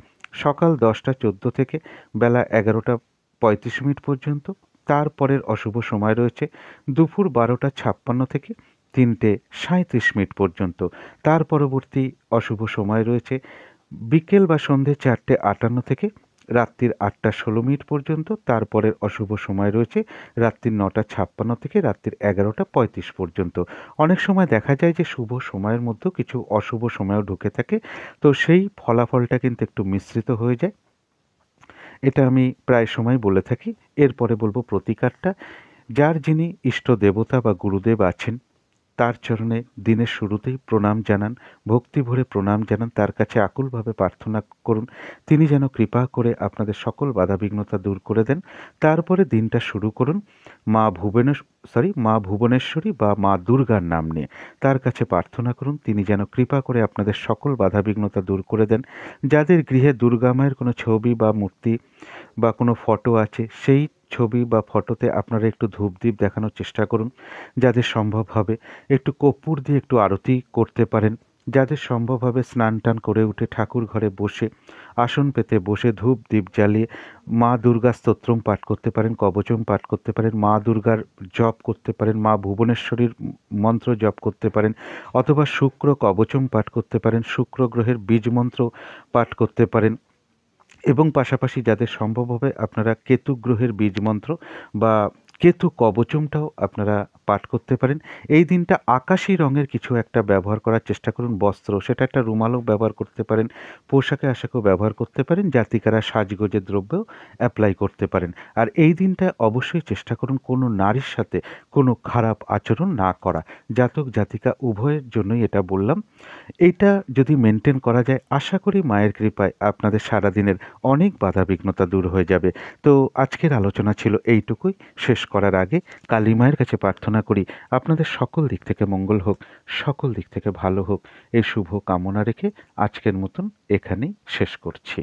S1: সকাল 10টা 14 থেকে বেলা 11টা 35 মিনিট পর্যন্ত। তারপরের অশুভ সময় রয়েছে দুপুর 12টা 56 থেকে 3টে 37 মিনিট পর্যন্ত। তার পরবর্তী অশুভ সময় রয়েছে বিকেল বা সন্ধে 4টে 58 থেকে রাত্রির 8টা 16 মিনিট পর্যন্ত। তারপরের অশুভ সময় রয়েছে রাত্রির 9টা 56 থেকে রাত্রির 11টা 35 পর্যন্ত। অনেক সময় দেখা যায় যে শুভ সময়ের মধ্যেও কিছু অশুভ সময়ও ঢুকে থাকে, তো সেই ফলাফলটা কিন্তু একটু মিশ্রিত হয়ে যায়। এটা আমি প্রায় সময় বলে থাকি। এরপরে বলবো প্রতিকারটা। যার যিনি ইষ্ট দেবতা বা গুরুদেব আছেন তার চরণে দিনের শুরুতেই প্রণাম জানান, ভক্তি ভরে প্রণাম জানান, তার কাছে আকুলভাবে প্রার্থনা করুন তিনি যেন কৃপা করে আপনাদের সকল বাধাবিঘ্নতা দূর করে দেন। তারপরে দিনটা শুরু করুন মা ভুবনেশ্বরী বা মা দুর্গার নাম নিয়ে। তার কাছে প্রার্থনা করুন তিনি যেন কৃপা করে আপনাদের সকল বাধাবিঘ্নতা দূর করে দেন। যাদের গৃহে দুর্গা মায়ের কোনো ছবি বা মূর্তি বা কোনো ফটো আছে, সেই ছবি বা ফটোতে আপনারা একটু ধূপদীপ দেখানোর চেষ্টা করুন। যাদের সম্ভব হবে একটু কর্পূর দিয়ে একটু আরতি করতে পারেন। যাদের সম্ভব হবে স্নান টান করে উঠে ঠাকুর ঘরে বসে আসন পেতে বসে ধূপ দ্বীপ জ্বালিয়ে মা দুর্গা স্তোত্রম পাঠ করতে পারেন, কবচম পাঠ করতে পারেন, মা দুর্গার জপ করতে পারেন, মা ভুবনেশ্বরীর মন্ত্র জপ করতে পারেন, অথবা শুক্র কবচম পাঠ করতে পারেন, শুক্র গ্রহের বীজ মন্ত্র পাঠ করতে পারেন, এবং পাশাপাশি যাদের সম্ভব হবে আপনারা কেতু গ্রহের বীজ মন্ত্র বা কেতু কবচমটাও আপনারা পাঠ করতে পারেন। এই দিনটা আকাশি রঙের কিছু একটা ব্যবহার করার চেষ্টা করুন, বস্ত্র, সেটা একটা রুমালও ব্যবহার করতে পারেন, পোশাকে আশাকেও ব্যবহার করতে পারেন, জাতিকারা সাজগোজের দ্রব্যও অ্যাপ্লাই করতে পারেন। আর এই দিনটা অবশ্যই চেষ্টা করুন কোনো নারীর সাথে কোনো খারাপ আচরণ না করা। জাতক জাতিকা উভয়ের জন্যই এটা বললাম। এইটা যদি মেনটেন করা যায় আশা করি মায়ের কৃপায় আপনাদের সারাদিনের অনেক বাধাবিঘ্নতা দূর হয়ে যাবে। তো আজকের আলোচনা ছিল এইটুকুই। শেষ করার আগে কালী মায়ের কাছে প্রার্থনা করি আপনাদের সকল দিক থেকে মঙ্গল হোক, সকল দিক থেকে ভালো হোক, এই শুভ কামনা রেখে আজকের মতন এখানেই শেষ করছি।